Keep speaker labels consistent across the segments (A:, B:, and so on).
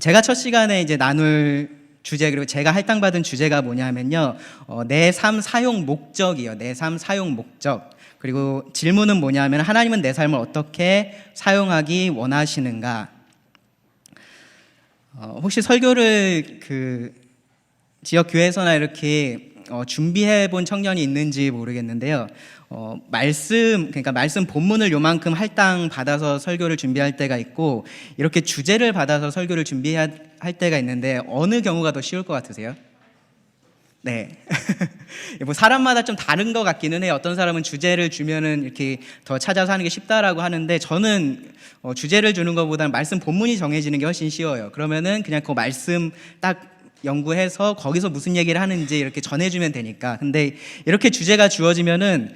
A: 제가 첫 시간에 이제 나눌 주제, 그리고 제가 할당받은 주제가 뭐냐면요, 내 삶 사용 목적이요. 내 삶 사용 목적. 그리고 질문은 뭐냐면, 하나님은 내 삶을 어떻게 사용하기 원하시는가? 혹시 설교를 지역 교회에서나 이렇게 준비해 본 청년이 있는지 모르겠는데요. 말씀 본문을 요만큼 할당 받아서 설교를 준비할 때가 있고, 이렇게 주제를 받아서 설교를 준비할 때가 있는데, 어느 경우가 더 쉬울 것 같으세요? 네. 뭐 사람마다 좀 다른 것 같기는 해요. 어떤 사람은 주제를 주면은 이렇게 더 찾아서 하는 게 쉽다라고 하는데, 저는 주제를 주는 것보다는 말씀 본문이 정해지는 게 훨씬 쉬워요. 그러면은 그냥 그 말씀 딱 연구해서 거기서 무슨 얘기를 하는지 이렇게 전해주면 되니까. 근데 이렇게 주제가 주어지면은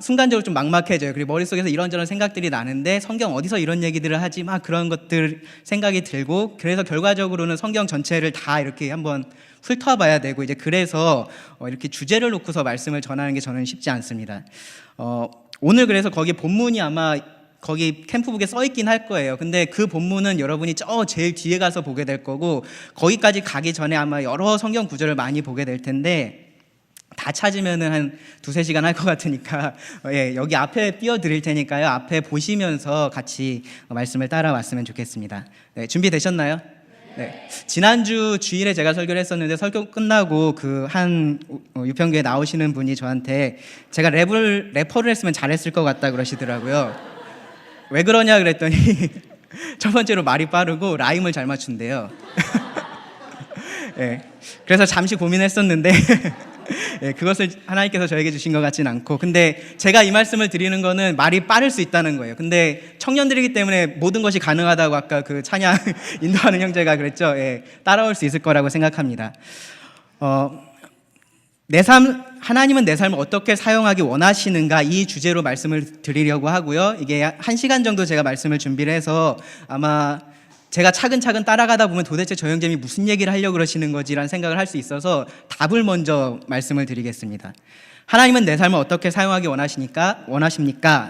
A: 순간적으로 좀 막막해져요. 그리고 머릿속에서 이런저런 생각들이 나는데, 성경 어디서 이런 얘기들을 하지? 막 그런 것들 생각이 들고, 그래서 결과적으로는 성경 전체를 다 이렇게 한번 훑어봐야 되고, 이제 그래서 이렇게 주제를 놓고서 말씀을 전하는 게 저는 쉽지 않습니다. 오늘 그래서 거기 본문이 아마 거기 캠프북에 써 있긴 할 거예요. 근데 그 본문은 여러분이 제일 뒤에 가서 보게 될 거고, 거기까지 가기 전에 아마 여러 성경 구절을 많이 보게 될 텐데, 다 찾으면은 한 2-3시간 할 것 같으니까 여기 앞에 띄워드릴 테니까요. 앞에 보시면서 같이 말씀을 따라왔으면 좋겠습니다. 네, 준비되셨나요? 네. 지난주 주일에 제가 설교를 했었는데, 설교 끝나고 유평교회 나오시는 분이 저한테 제가 래퍼를 했으면 잘했을 것 같다 그러시더라고요. 왜 그러냐 그랬더니 첫 번째로 말이 빠르고 라임을 잘 맞춘대요. 네. 그래서 잠시 고민했었는데 그것을 하나님께서 저에게 주신 것 같진 않고, 근데 제가 이 말씀을 드리는 거는 말이 빠를 수 있다는 거예요. 근데 청년들이기 때문에 모든 것이 가능하다고 아까 그 찬양 인도하는 형제가 그랬죠. 따라올 수 있을 거라고 생각합니다. 하나님은 내 삶을 어떻게 사용하기 원하시는가, 이 주제로 말씀을 드리려고 하고요. 이게 1시간 정도 제가 말씀을 준비를 해서 아마 제가 차근차근 따라가다 보면 도대체 저 형제님이 무슨 얘기를 하려고 그러시는 거지라는 생각을 할 수 있어서 답을 먼저 말씀을 드리겠습니다. 하나님은 내 삶을 어떻게 사용하기 원하십니까?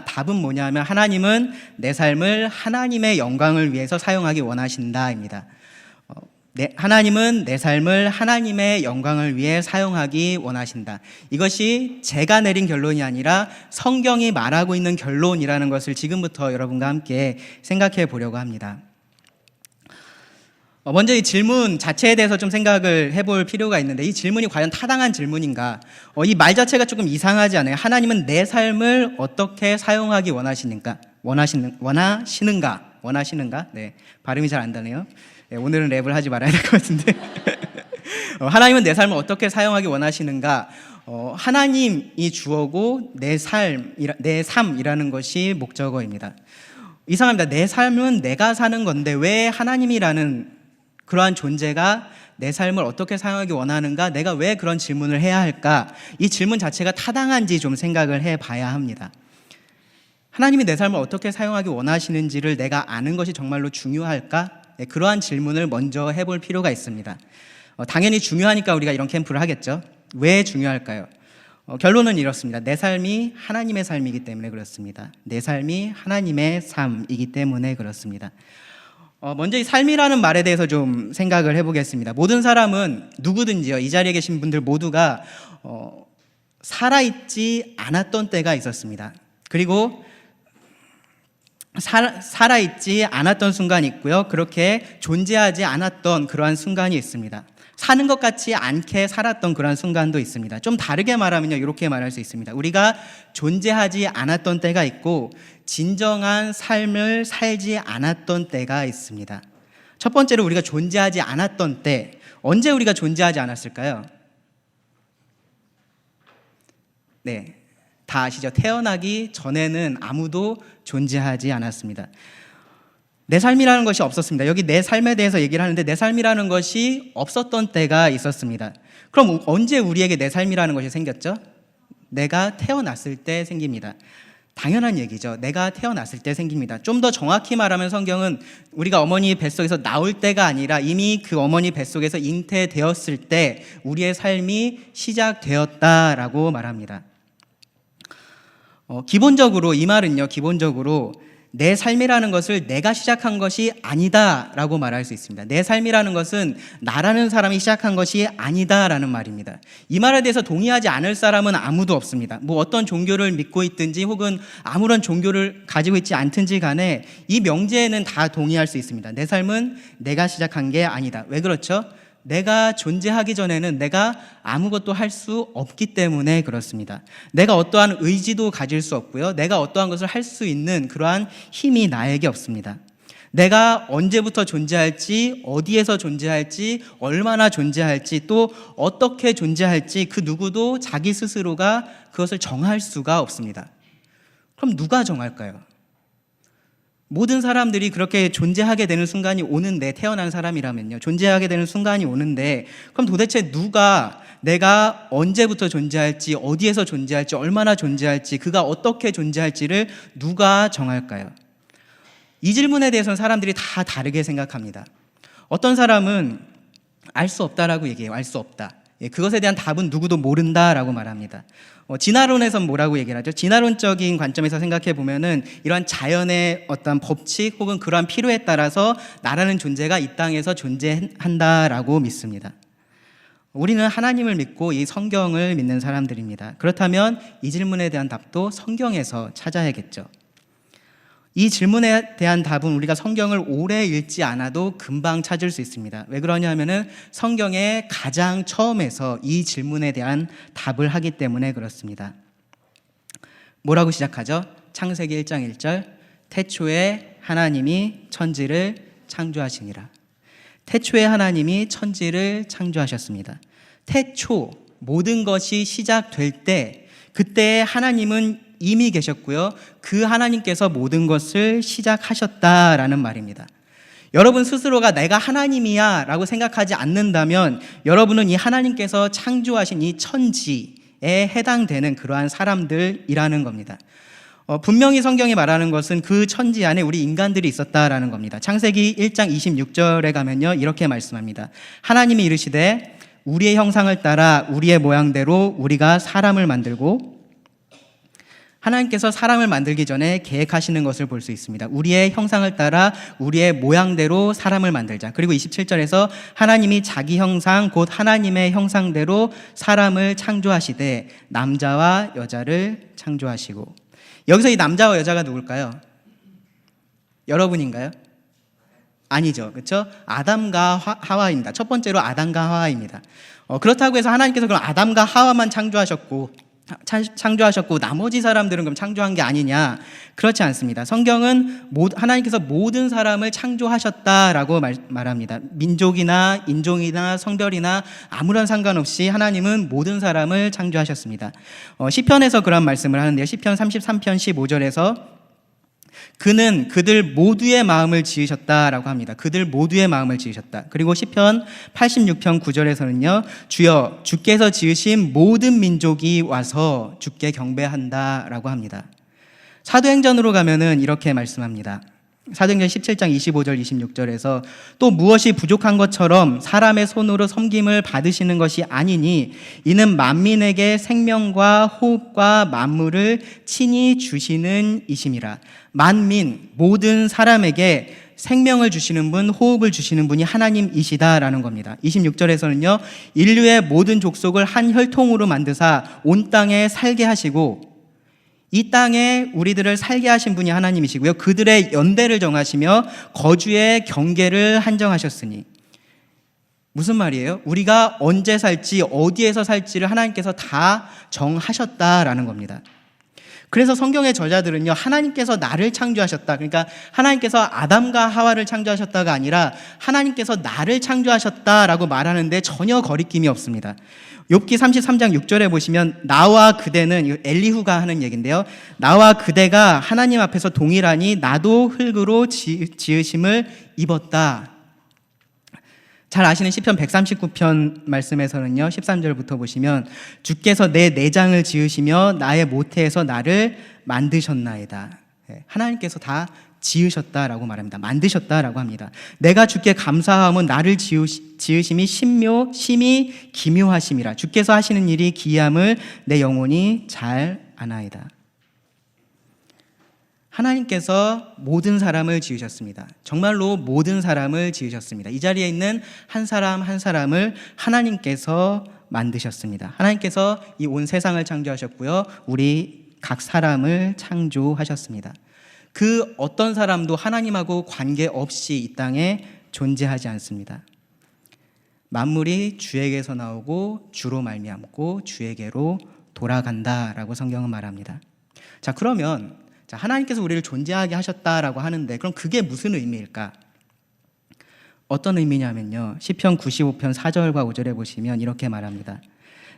A: 답은 뭐냐면, 하나님은 내 삶을 하나님의 영광을 위해서 사용하기 원하신다입니다. 하나님은 내 삶을 하나님의 영광을 위해 사용하기 원하신다. 이것이 제가 내린 결론이 아니라 성경이 말하고 있는 결론이라는 것을 지금부터 여러분과 함께 생각해 보려고 합니다. 먼저 이 질문 자체에 대해서 좀 생각을 해볼 필요가 있는데, 이 질문이 과연 타당한 질문인가? 이 말 자체가 조금 이상하지 않아요? 하나님은 내 삶을 어떻게 사용하기 원하시는가? 네, 발음이 잘 안 되네요. 오늘은 랩을 하지 말아야 될 것 같은데 하나님은 내 삶을 어떻게 사용하기 원하시는가? 하나님이 주어고 내 삶이라는 것이 목적어입니다. 이상합니다. 내 삶은 내가 사는 건데 왜 하나님이라는 그러한 존재가 내 삶을 어떻게 사용하기 원하는가? 내가 왜 그런 질문을 해야 할까? 이 질문 자체가 타당한지 좀 생각을 해봐야 합니다. 하나님이 내 삶을 어떻게 사용하기 원하시는지를 내가 아는 것이 정말로 중요할까? 그러한 질문을 먼저 해볼 필요가 있습니다. 당연히 중요하니까 우리가 이런 캠프를 하겠죠. 왜 중요할까요? 결론은 이렇습니다. 내 삶이 하나님의 삶이기 때문에 그렇습니다. 내 삶이 하나님의 삶이기 때문에 그렇습니다. 먼저 이 삶이라는 말에 대해서 좀 생각을 해보겠습니다. 모든 사람은 누구든지요, 이 자리에 계신 분들 모두가 살아있지 않았던 때가 있었습니다. 그리고 살아있지 않았던 순간이 있고요. 그렇게 존재하지 않았던 그러한 순간이 있습니다. 사는 것 같지 않게 살았던 그러한 순간도 있습니다. 좀 다르게 말하면요, 이렇게 말할 수 있습니다. 우리가 존재하지 않았던 때가 있고 진정한 삶을 살지 않았던 때가 있습니다. 첫 번째로 우리가 존재하지 않았던 때, 언제 우리가 존재하지 않았을까요? 네, 다 아시죠? 태어나기 전에는 아무도 존재하지 않았습니다. 내 삶이라는 것이 없었습니다. 여기 내 삶에 대해서 얘기를 하는데, 내 삶이라는 것이 없었던 때가 있었습니다. 그럼 언제 우리에게 내 삶이라는 것이 생겼죠? 내가 태어났을 때 생깁니다. 당연한 얘기죠. 내가 태어났을 때 생깁니다. 좀 더 정확히 말하면 성경은 우리가 어머니 뱃속에서 나올 때가 아니라 이미 그 어머니 뱃속에서 잉태되었을 때 우리의 삶이 시작되었다라고 말합니다. 기본적으로 이 말은요, 내 삶이라는 것을 내가 시작한 것이 아니다라고 말할 수 있습니다. 내 삶이라는 것은 나라는 사람이 시작한 것이 아니다라는 말입니다. 이 말에 대해서 동의하지 않을 사람은 아무도 없습니다. 뭐 어떤 종교를 믿고 있든지 혹은 아무런 종교를 가지고 있지 않든지 간에 이 명제에는 다 동의할 수 있습니다. 내 삶은 내가 시작한 게 아니다. 왜 그렇죠? 내가 존재하기 전에는 내가 아무것도 할 수 없기 때문에 그렇습니다. 내가 어떠한 의지도 가질 수 없고요. 내가 어떠한 것을 할 수 있는 그러한 힘이 나에게 없습니다. 내가 언제부터 존재할지, 어디에서 존재할지, 얼마나 존재할지, 또 어떻게 존재할지 그 누구도 자기 스스로가 그것을 정할 수가 없습니다. 그럼 누가 정할까요? 모든 사람들이 그렇게 존재하게 되는 순간이 오는데, 태어난 사람이라면요, 존재하게 되는 순간이 오는데, 그럼 도대체 누가 내가 언제부터 존재할지, 어디에서 존재할지, 얼마나 존재할지, 그가 어떻게 존재할지를 누가 정할까요? 이 질문에 대해서는 사람들이 다 다르게 생각합니다. 어떤 사람은 알 수 없다라고 얘기해요. 알 수 없다. 그것에 대한 답은 누구도 모른다라고 말합니다. 진화론에서는 뭐라고 얘기를 하죠? 진화론적인 관점에서 생각해 보면은 이러한 자연의 어떤 법칙 혹은 그러한 필요에 따라서 나라는 존재가 이 땅에서 존재한다라고 믿습니다. 우리는 하나님을 믿고 이 성경을 믿는 사람들입니다. 그렇다면 이 질문에 대한 답도 성경에서 찾아야겠죠. 이 질문에 대한 답은 우리가 성경을 오래 읽지 않아도 금방 찾을 수 있습니다. 왜 그러냐면은 성경의 가장 처음에서 이 질문에 대한 답을 하기 때문에 그렇습니다. 뭐라고 시작하죠? 창세기 1장 1절, 태초에 하나님이 천지를 창조하시니라. 태초에 하나님이 천지를 창조하셨습니다. 태초, 모든 것이 시작될 때, 그때 하나님은 이미 계셨고요. 그 하나님께서 모든 것을 시작하셨다라는 말입니다. 여러분 스스로가 내가 하나님이야 라고 생각하지 않는다면 여러분은 이 하나님께서 창조하신 이 천지에 해당되는 그러한 사람들이라는 겁니다. 분명히 성경이 말하는 것은 그 천지 안에 우리 인간들이 있었다라는 겁니다. 창세기 1장 26절에 가면요, 이렇게 말씀합니다. 하나님이 이르시되 우리의 형상을 따라 우리의 모양대로 우리가 사람을 만들고, 하나님께서 사람을 만들기 전에 계획하시는 것을 볼 수 있습니다. 우리의 형상을 따라 우리의 모양대로 사람을 만들자. 그리고 27절에서 하나님이 자기 형상 곧 하나님의 형상대로 사람을 창조하시되 남자와 여자를 창조하시고. 여기서 이 남자와 여자가 누굴까요? 여러분인가요? 아니죠. 그렇죠? 아담과 하와입니다. 첫 번째로 아담과 하와입니다. 그렇다고 해서 하나님께서 그럼 아담과 하와만 창조하셨고 나머지 사람들은 그럼 창조한 게 아니냐? 그렇지 않습니다. 성경은 하나님께서 모든 사람을 창조하셨다라고 말합니다. 민족이나 인종이나 성별이나 아무런 상관없이 하나님은 모든 사람을 창조하셨습니다. 시편에서 그런 말씀을 하는데요. 시편 33편 15절에서 그는 그들 모두의 마음을 지으셨다라고 합니다. 그들 모두의 마음을 지으셨다. 그리고 시편 86편 9절에서는요, 주여 주께서 지으신 모든 민족이 와서 주께 경배한다라고 합니다. 사도행전으로 가면은 이렇게 말씀합니다. 사도행전 17장 25절 26절에서 또 무엇이 부족한 것처럼 사람의 손으로 섬김을 받으시는 것이 아니니 이는 만민에게 생명과 호흡과 만물을 친히 주시는 이심이라. 만민, 모든 사람에게 생명을 주시는 분, 호흡을 주시는 분이 하나님이시다라는 겁니다. 26절에서는요, 인류의 모든 족속을 한 혈통으로 만드사 온 땅에 살게 하시고, 이 땅에 우리들을 살게 하신 분이 하나님이시고요, 그들의 연대를 정하시며 거주의 경계를 한정하셨으니. 무슨 말이에요? 우리가 언제 살지, 어디에서 살지를 하나님께서 다 정하셨다라는 겁니다. 그래서 성경의 저자들은요, 하나님께서 나를 창조하셨다, 그러니까 하나님께서 아담과 하와를 창조하셨다가 아니라 하나님께서 나를 창조하셨다라고 말하는데 전혀 거리낌이 없습니다. 욥기 33장 6절에 보시면 나와 그대는, 엘리후가 하는 얘기인데요, 나와 그대가 하나님 앞에서 동일하니 나도 흙으로 지으심을 입었다. 잘 아시는 시편 139편 말씀에서는요, 13절부터 보시면 주께서 내 내장을 지으시며 나의 모태에서 나를 만드셨나이다. 하나님께서 다 지으셨다라고 말합니다. 만드셨다라고 합니다. 내가 주께 감사함은 나를 지으심이 심히 기묘하심이라. 주께서 하시는 일이 기이함을 내 영혼이 잘 아나이다. 하나님께서 모든 사람을 지으셨습니다. 정말로 모든 사람을 지으셨습니다. 이 자리에 있는 한 사람 한 사람을 하나님께서 만드셨습니다. 하나님께서 이 온 세상을 창조하셨고요. 우리 각 사람을 창조하셨습니다. 그 어떤 사람도 하나님하고 관계없이 이 땅에 존재하지 않습니다. 만물이 주에게서 나오고 주로 말미암고 주에게로 돌아간다라고 성경은 말합니다. 자, 그러면 하나님께서 우리를 존재하게 하셨다라고 하는데 그럼 그게 무슨 의미일까? 어떤 의미냐면요. 시편 95편 4절과 5절에 보시면 이렇게 말합니다.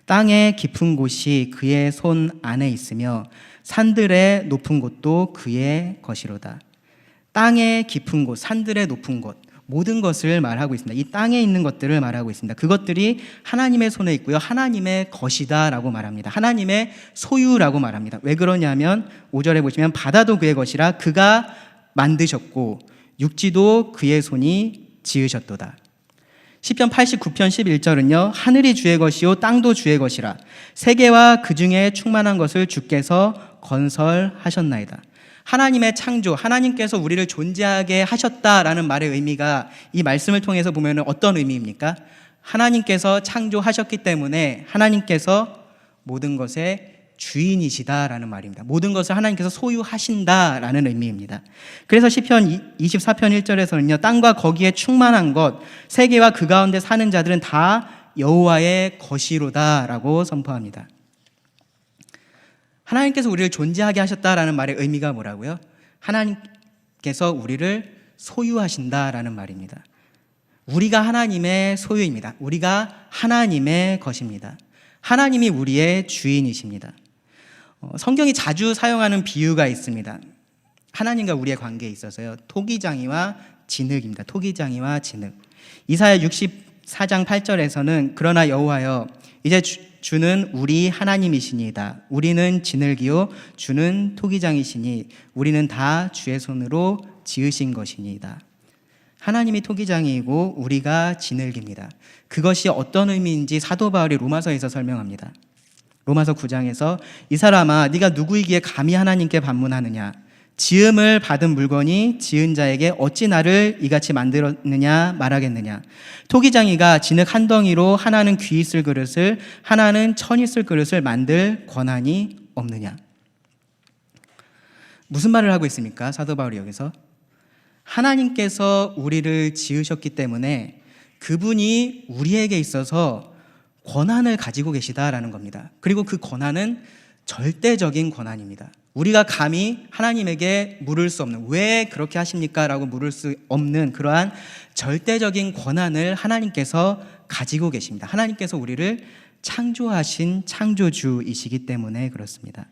A: 땅의 깊은 곳이 그의 손 안에 있으며 산들의 높은 곳도 그의 것이로다. 땅의 깊은 곳, 산들의 높은 곳, 모든 것을 말하고 있습니다. 이 땅에 있는 것들을 말하고 있습니다. 그것들이 하나님의 손에 있고요. 하나님의 것이다라고 말합니다. 하나님의 소유라고 말합니다. 왜 그러냐면 5절에 보시면 바다도 그의 것이라 그가 만드셨고 육지도 그의 손이 지으셨도다. 시편 89편 11절은요. 하늘이 주의 것이요 땅도 주의 것이라 세계와 그 중에 충만한 것을 주께서 건설하셨나이다. 하나님의 창조, 하나님께서 우리를 존재하게 하셨다라는 말의 의미가 이 말씀을 통해서 보면 어떤 의미입니까? 하나님께서 창조하셨기 때문에 하나님께서 모든 것의 주인이시다라는 말입니다. 모든 것을 하나님께서 소유하신다라는 의미입니다. 그래서 시편 24편 1절에서는요. 땅과 거기에 충만한 것, 세계와 그 가운데 사는 자들은 다 여호와의 것이로다라고 선포합니다. 하나님께서 우리를 존재하게 하셨다라는 말의 의미가 뭐라고요? 하나님께서 우리를 소유하신다라는 말입니다. 우리가 하나님의 소유입니다. 우리가 하나님의 것입니다. 하나님이 우리의 주인이십니다. 성경이 자주 사용하는 비유가 있습니다. 하나님과 우리의 관계에 있어서요. 토기장이와 진흙입니다. 토기장이와 진흙. 이사야 64장 8절에서는 그러나 여호와여 이제 주는 우리 하나님이시니이다. 우리는 진흙이요 주는 토기장이시니 우리는 다 주의 손으로 지으신 것이니이다. 하나님이 토기장이고 우리가 진흙입니다. 그것이 어떤 의미인지 사도 바울이 로마서에서 설명합니다. 로마서 9장에서 이 사람아 네가 누구이기에 감히 하나님께 반문하느냐. 지음을 받은 물건이 지은 자에게 어찌 나를 이같이 만들었느냐 말하겠느냐. 토기장이가 진흙 한 덩이로 하나는 귀 있을 그릇을 하나는 천 있을 그릇을 만들 권한이 없느냐. 무슨 말을 하고 있습니까? 사도 바울이 여기서 하나님께서 우리를 지으셨기 때문에 그분이 우리에게 있어서 권한을 가지고 계시다라는 겁니다. 그리고 그 권한은 절대적인 권한입니다. 우리가 감히 하나님에게 물을 수 없는 왜 그렇게 하십니까? 라고 물을 수 없는 그러한 절대적인 권한을 하나님께서 가지고 계십니다. 하나님께서 우리를 창조하신 창조주이시기 때문에 그렇습니다.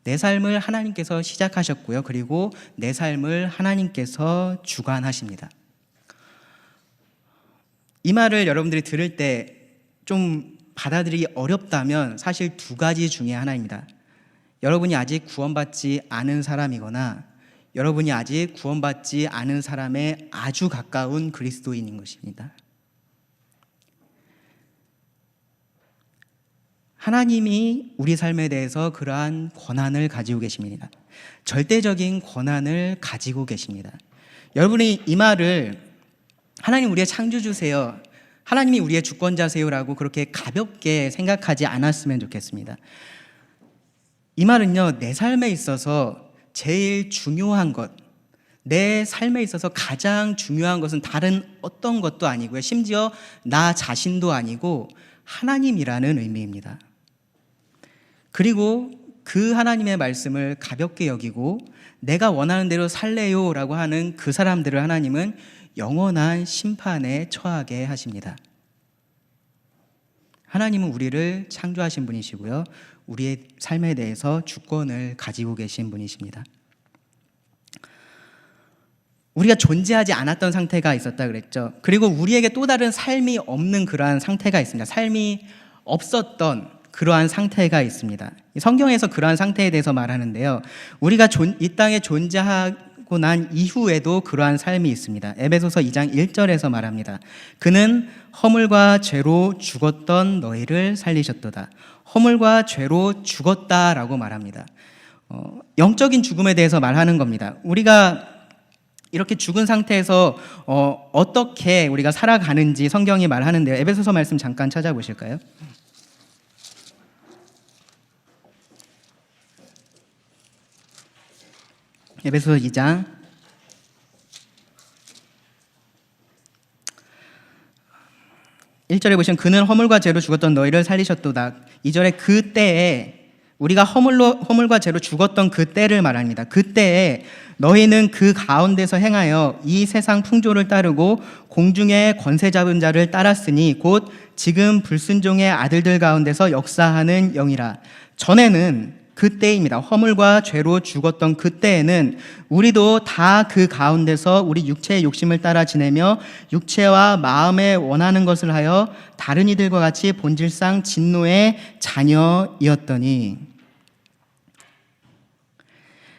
A: 내 삶을 하나님께서 시작하셨고요. 그리고 내 삶을 하나님께서 주관하십니다. 이 말을 여러분들이 들을 때 좀 받아들이기 어렵다면 사실 두 가지 중에 하나입니다. 여러분이 아직 구원받지 않은 사람이거나 여러분이 아직 구원받지 않은 사람의 아주 가까운 그리스도인인 것입니다. 하나님이 우리 삶에 대해서 그러한 권한을 가지고 계십니다. 절대적인 권한을 가지고 계십니다. 여러분이 이 말을 하나님 우리의 창조주세요, 하나님이 우리의 주권자세요라고 그렇게 가볍게 생각하지 않았으면 좋겠습니다. 이 말은요, 내 삶에 있어서 제일 중요한 것, 내 삶에 있어서 가장 중요한 것은 다른 어떤 것도 아니고요. 심지어 나 자신도 아니고 하나님이라는 의미입니다. 그리고 그 하나님의 말씀을 가볍게 여기고 내가 원하는 대로 살래요 라고 하는 그 사람들을 하나님은 영원한 심판에 처하게 하십니다. 하나님은 우리를 창조하신 분이시고요. 우리의 삶에 대해서 주권을 가지고 계신 분이십니다. 우리가 존재하지 않았던 상태가 있었다 그랬죠. 그리고 우리에게 또 다른 삶이 없는 그러한 상태가 있습니다. 삶이 없었던 그러한 상태가 있습니다. 성경에서 그러한 상태에 대해서 말하는데요. 우리가 이 땅에 존재하고 난 이후에도 그러한 삶이 있습니다. 에베소서 2장 1절에서 말합니다. 그는 허물과 죄로 죽었던 너희를 살리셨도다. 허물과 죄로 죽었다라고 말합니다. 영적인 죽음에 대해서 말하는 겁니다. 우리가 이렇게 죽은 상태에서 어떻게 우리가 살아가는지 성경이 말하는데요. 에베소서 말씀 잠깐 찾아보실까요? 에베소서 2장 1절에 보시면 그는 허물과 죄로 죽었던 너희를 살리셨도다. 2절에 그때에 우리가 허물과 죄로 죽었던 그때를 말합니다. 그때에 너희는 그 가운데서 행하여 이 세상 풍조를 따르고 공중의 권세 잡은 자를 따랐으니 곧 지금 불순종의 아들들 가운데서 역사하는 영이라. 전에는 그때입니다. 허물과 죄로 죽었던 그때에는 우리도 다 그 가운데서 우리 육체의 욕심을 따라 지내며 육체와 마음에 원하는 것을 하여 다른 이들과 같이 본질상 진노의 자녀이었더니.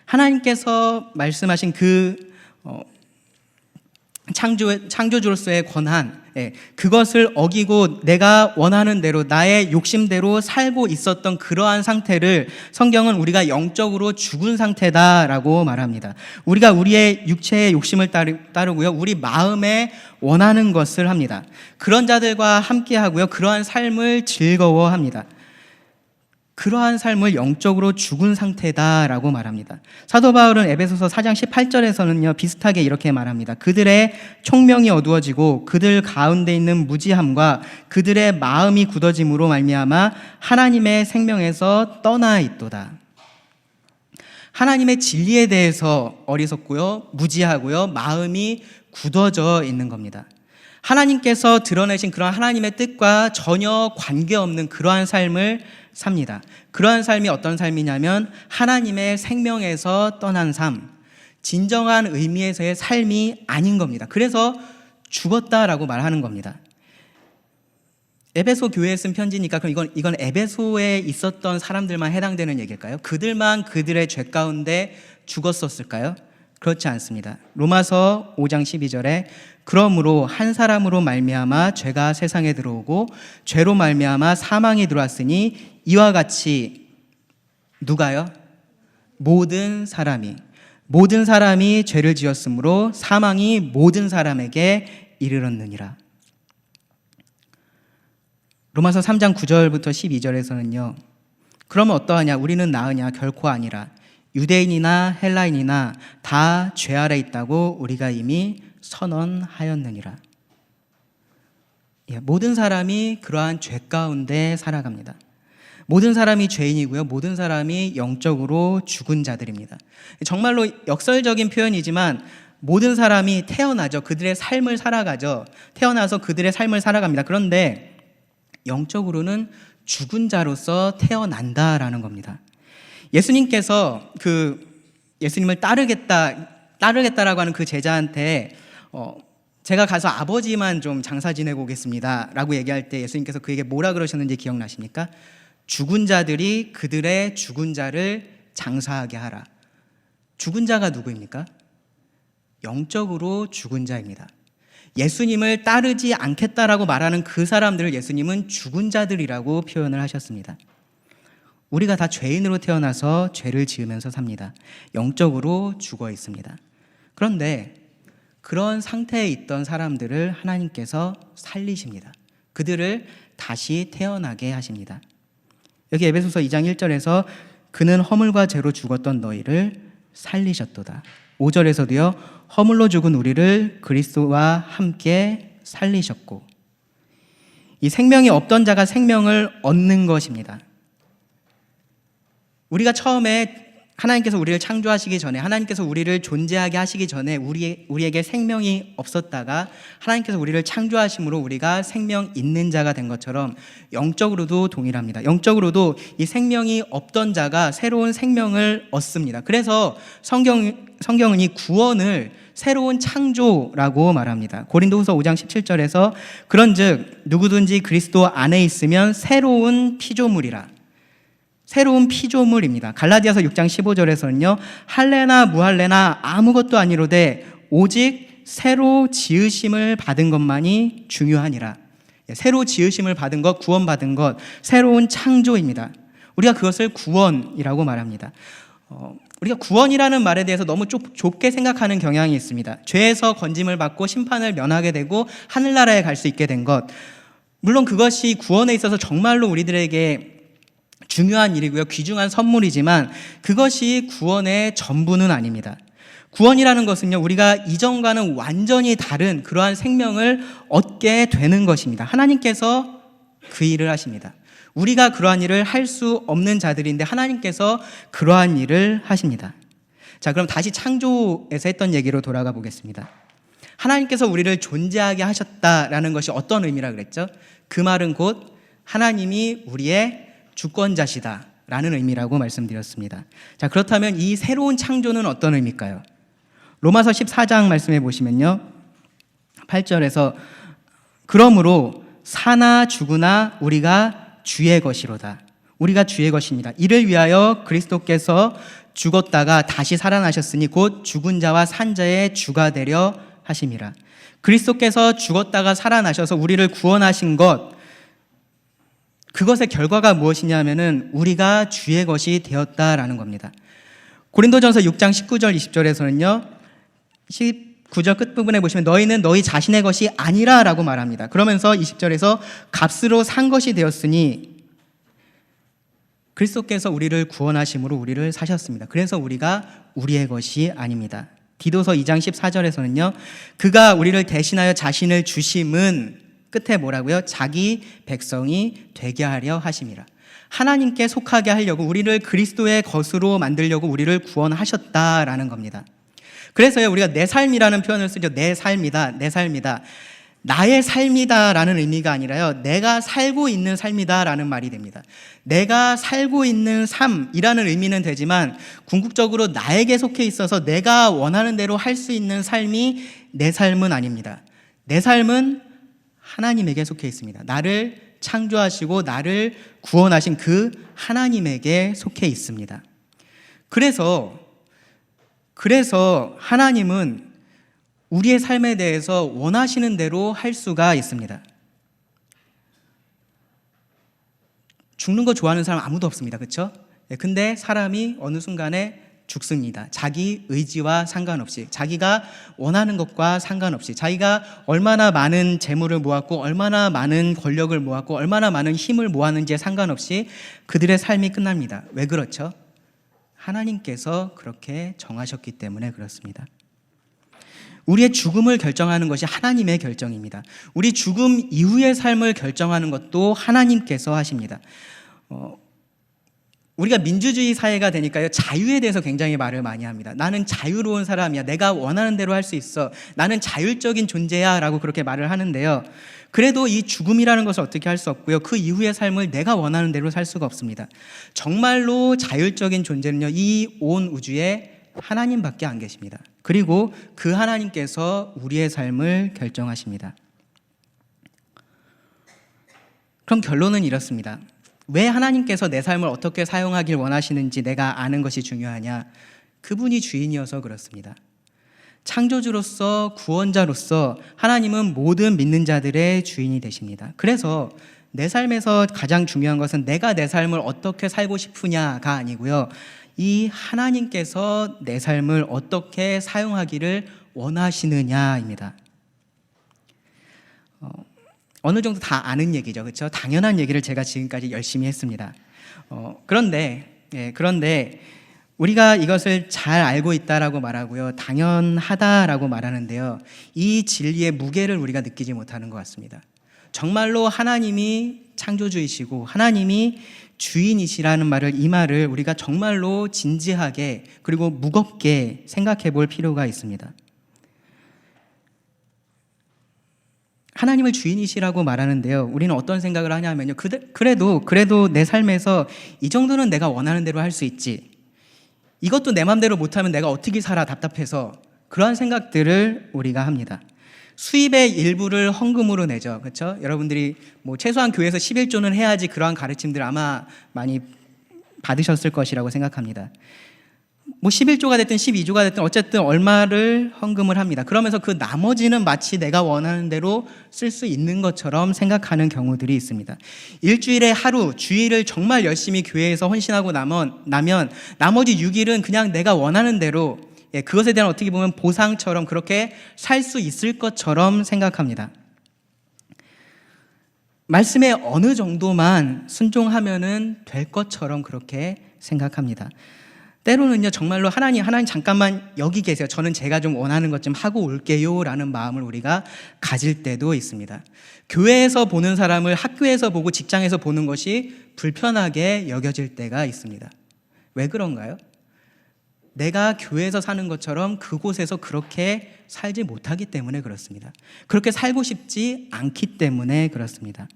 A: 하나님께서 말씀하신 그 창조주로서의 권한, 그것을 어기고 내가 원하는 대로 나의 욕심대로 살고 있었던 그러한 상태를 성경은 우리가 영적으로 죽은 상태다라고 말합니다. 우리가 우리의 육체의 욕심을 따르고요, 우리 마음에 원하는 것을 합니다. 그런 자들과 함께하고요, 그러한 삶을 즐거워합니다. 그러한 삶을 영적으로 죽은 상태다라고 말합니다. 사도 바울은 에베소서 4장 18절에서는요 비슷하게 이렇게 말합니다. 그들의 총명이 어두워지고 그들 가운데 있는 무지함과 그들의 마음이 굳어짐으로 말미암아 하나님의 생명에서 떠나 있도다. 하나님의 진리에 대해서 어리석고요, 무지하고요, 마음이 굳어져 있는 겁니다. 하나님께서 드러내신 그러한 하나님의 뜻과 전혀 관계없는 그러한 삶을 삽니다. 그러한 삶이 어떤 삶이냐면 하나님의 생명에서 떠난 삶, 진정한 의미에서의 삶이 아닌 겁니다. 그래서 죽었다라고 말하는 겁니다. 에베소 교회에 쓴 편지니까 그럼 이건 에베소에 있었던 사람들만 해당되는 얘기일까요? 그들만 그들의 죄 가운데 죽었었을까요? 그렇지 않습니다. 로마서 5장 12절에 그러므로 한 사람으로 말미암아 죄가 세상에 들어오고 죄로 말미암아 사망이 들어왔으니 이와 같이 누가요? 모든 사람이 죄를 지었으므로 사망이 모든 사람에게 이르렀느니라. 로마서 3장 9절부터 12절에서는요. 그러면 어떠하냐? 우리는 나으냐? 결코 아니라. 유대인이나 헬라인이나 다 죄 아래 있다고 우리가 이미 선언하였느니라. 모든 사람이 그러한 죄 가운데 살아갑니다. 모든 사람이 죄인이고요, 모든 사람이 영적으로 죽은 자들입니다. 정말로 역설적인 표현이지만 모든 사람이 태어나죠. 그들의 삶을 살아가죠. 태어나서 그들의 삶을 살아갑니다. 그런데 영적으로는 죽은 자로서 태어난다라는 겁니다. 예수님께서 예수님을 따르겠다라고 하는 그 제자한테 제가 가서 아버지만 좀 장사 지내고 오겠습니다 라고 얘기할 때 예수님께서 그에게 뭐라 그러셨는지 기억나십니까? 죽은 자들이 그들의 죽은 자를 장사하게 하라. 죽은 자가 누구입니까? 영적으로 죽은 자입니다. 예수님을 따르지 않겠다라고 말하는 그 사람들을 예수님은 죽은 자들이라고 표현을 하셨습니다. 우리가 다 죄인으로 태어나서 죄를 지으면서 삽니다. 영적으로 죽어 있습니다. 그런데 그런 상태에 있던 사람들을 하나님께서 살리십니다. 그들을 다시 태어나게 하십니다. 여기 에베소서 2장 1절에서 그는 허물과 죄로 죽었던 너희를 살리셨도다. 5절에서도요. 허물로 죽은 우리를 그리스도와 함께 살리셨고, 이 생명이 없던 자가 생명을 얻는 것입니다. 우리가 처음에 하나님께서 우리를 창조하시기 전에, 하나님께서 우리를 존재하게 하시기 전에 우리에게 생명이 없었다가 하나님께서 우리를 창조하심으로 우리가 생명 있는 자가 된 것처럼 영적으로도 동일합니다. 영적으로도 이 생명이 없던 자가 새로운 생명을 얻습니다. 그래서 성경은 이 구원을 새로운 창조라고 말합니다. 고린도후서 5장 17절에서 그런즉 누구든지 그리스도 안에 있으면 새로운 피조물이라. 새로운 피조물입니다. 갈라디아서 6장 15절에서는요. 할례나 무할례나 아무것도 아니로되 오직 새로 지으심을 받은 것만이 중요하니라. 새로 지으심을 받은 것, 구원받은 것, 새로운 창조입니다. 우리가 그것을 구원이라고 말합니다. 우리가 구원이라는 말에 대해서 너무 좁게 생각하는 경향이 있습니다. 죄에서 건짐을 받고 심판을 면하게 되고 하늘나라에 갈 수 있게 된 것, 물론 그것이 구원에 있어서 정말로 우리들에게 중요한 일이고요, 귀중한 선물이지만 그것이 구원의 전부는 아닙니다. 구원이라는 것은요, 우리가 이전과는 완전히 다른 그러한 생명을 얻게 되는 것입니다. 하나님께서 그 일을 하십니다. 우리가 그러한 일을 할 수 없는 자들인데 하나님께서 그러한 일을 하십니다. 자, 그럼 다시 창조에서 했던 얘기로 돌아가 보겠습니다. 하나님께서 우리를 존재하게 하셨다라는 것이 어떤 의미라 그랬죠? 그 말은 곧 하나님이 우리의 주권자시다 라는 의미라고 말씀드렸습니다. 자, 그렇다면 이 새로운 창조는 어떤 의미일까요? 로마서 14장 말씀해 보시면요, 8절에서 그러므로 사나 죽으나 우리가 주의 것이로다. 우리가 주의 것입니다. 이를 위하여 그리스도께서 죽었다가 다시 살아나셨으니 곧 죽은 자와 산 자의 주가 되려 하심이라. 그리스도께서 죽었다가 살아나셔서 우리를 구원하신 것, 그것의 결과가 무엇이냐면은 우리가 주의 것이 되었다라는 겁니다. 고린도전서 6장 19절 20절에서는요, 19절 끝부분에 보시면 너희는 너희 자신의 것이 아니라 라고 말합니다. 그러면서 20절에서 값으로 산 것이 되었으니 그리스도께서 우리를 구원하심으로 우리를 사셨습니다. 그래서 우리가 우리의 것이 아닙니다. 디도서 2장 14절에서는요, 그가 우리를 대신하여 자신을 주심은 끝에 뭐라고요? 자기 백성이 되게 하려 하심이라. 하나님께 속하게 하려고 우리를 그리스도의 것으로 만들려고 우리를 구원하셨다라는 겁니다. 그래서요, 우리가 내 삶이라는 표현을 쓰죠. 내 삶이다, 내 삶이다. 나의 삶이다라는 의미가 아니라요, 내가 살고 있는 삶이다라는 말이 됩니다. 내가 살고 있는 삶이라는 의미는 되지만 궁극적으로 나에게 속해 있어서 내가 원하는 대로 할 수 있는 삶이 내 삶은 아닙니다. 내 삶은 하나님에게 속해 있습니다. 나를 창조하시고 나를 구원하신 그 하나님에게 속해 있습니다. 그래서 하나님은 우리의 삶에 대해서 원하시는 대로 할 수가 있습니다. 죽는 거 좋아하는 사람 아무도 없습니다. 그렇죠? 근데 사람이 어느 순간에 죽습니다. 자기 의지와 상관없이, 자기가 원하는 것과 상관없이, 자기가 얼마나 많은 재물을 모았고 얼마나 많은 권력을 모았고 얼마나 많은 힘을 모았는지에 상관없이 그들의 삶이 끝납니다. 왜 그렇죠? 하나님께서 그렇게 정하셨기 때문에 그렇습니다. 우리의 죽음을 결정하는 것이 하나님의 결정입니다. 우리 죽음 이후의 삶을 결정하는 것도 하나님께서 하십니다. 우리가 민주주의 사회가 되니까요, 자유에 대해서 굉장히 말을 많이 합니다. 나는 자유로운 사람이야, 내가 원하는 대로 할 수 있어, 나는 자율적인 존재야 라고 그렇게 말을 하는데요, 그래도 이 죽음이라는 것을 어떻게 할 수 없고요, 그 이후의 삶을 내가 원하는 대로 살 수가 없습니다. 정말로 자율적인 존재는요, 이 온 우주에 하나님밖에 안 계십니다. 그리고 그 하나님께서 우리의 삶을 결정하십니다. 그럼 결론은 이렇습니다. 왜 하나님께서 내 삶을 어떻게 사용하길 원하시는지 내가 아는 것이 중요하냐? 그분이 주인이어서 그렇습니다. 창조주로서, 구원자로서 하나님은 모든 믿는 자들의 주인이 되십니다. 그래서 내 삶에서 가장 중요한 것은 내가 내 삶을 어떻게 살고 싶으냐가 아니고요, 이 하나님께서 내 삶을 어떻게 사용하기를 원하시느냐입니다. 어느 정도 다 아는 얘기죠, 그렇죠? 당연한 얘기를 제가 지금까지 열심히 했습니다. 그런데 우리가 이것을 잘 알고 있다라고 말하고요, 당연하다라고 말하는데요, 이 진리의 무게를 우리가 느끼지 못하는 것 같습니다. 정말로 하나님이 창조주이시고 하나님이 주인이시라는 말을, 이 말을 우리가 정말로 진지하게 그리고 무겁게 생각해 볼 필요가 있습니다. 하나님을 주인이시라고 말하는데요, 우리는 어떤 생각을 하냐면요, 그래도 내 삶에서 이 정도는 내가 원하는 대로 할 수 있지, 이것도 내 맘대로 못하면 내가 어떻게 살아, 답답해서, 그러한 생각들을 우리가 합니다. 수입의 일부를 헌금으로 내죠, 그렇죠? 여러분들이 뭐 최소한 교회에서 11조는 해야지 그러한 가르침들 아마 많이 받으셨을 것이라고 생각합니다. 뭐 11조가 됐든 12조가 됐든 어쨌든 얼마를 헌금을 합니다. 그러면서 그 나머지는 마치 내가 원하는 대로 쓸 수 있는 것처럼 생각하는 경우들이 있습니다. 일주일에 하루, 주일을 정말 열심히 교회에서 헌신하고 나면 나머지 6일은 그냥 내가 원하는 대로, 그것에 대한 어떻게 보면 보상처럼 그렇게 살 수 있을 것처럼 생각합니다. 말씀에 어느 정도만 순종하면은 될 것처럼 그렇게 생각합니다. 때로는요, 정말로 하나님 잠깐만 여기 계세요. 저는 제가 좀 원하는 것 좀 하고 올게요 라는 마음을 우리가 가질 때도 있습니다. 교회에서 보는 사람을 학교에서 보고 직장에서 보는 것이 불편하게 여겨질 때가 있습니다. 왜 그런가요? 내가 교회에서 사는 것처럼 그곳에서 그렇게 살지 못하기 때문에 그렇습니다. 그렇게 살고 싶지 않기 때문에 그렇습니다.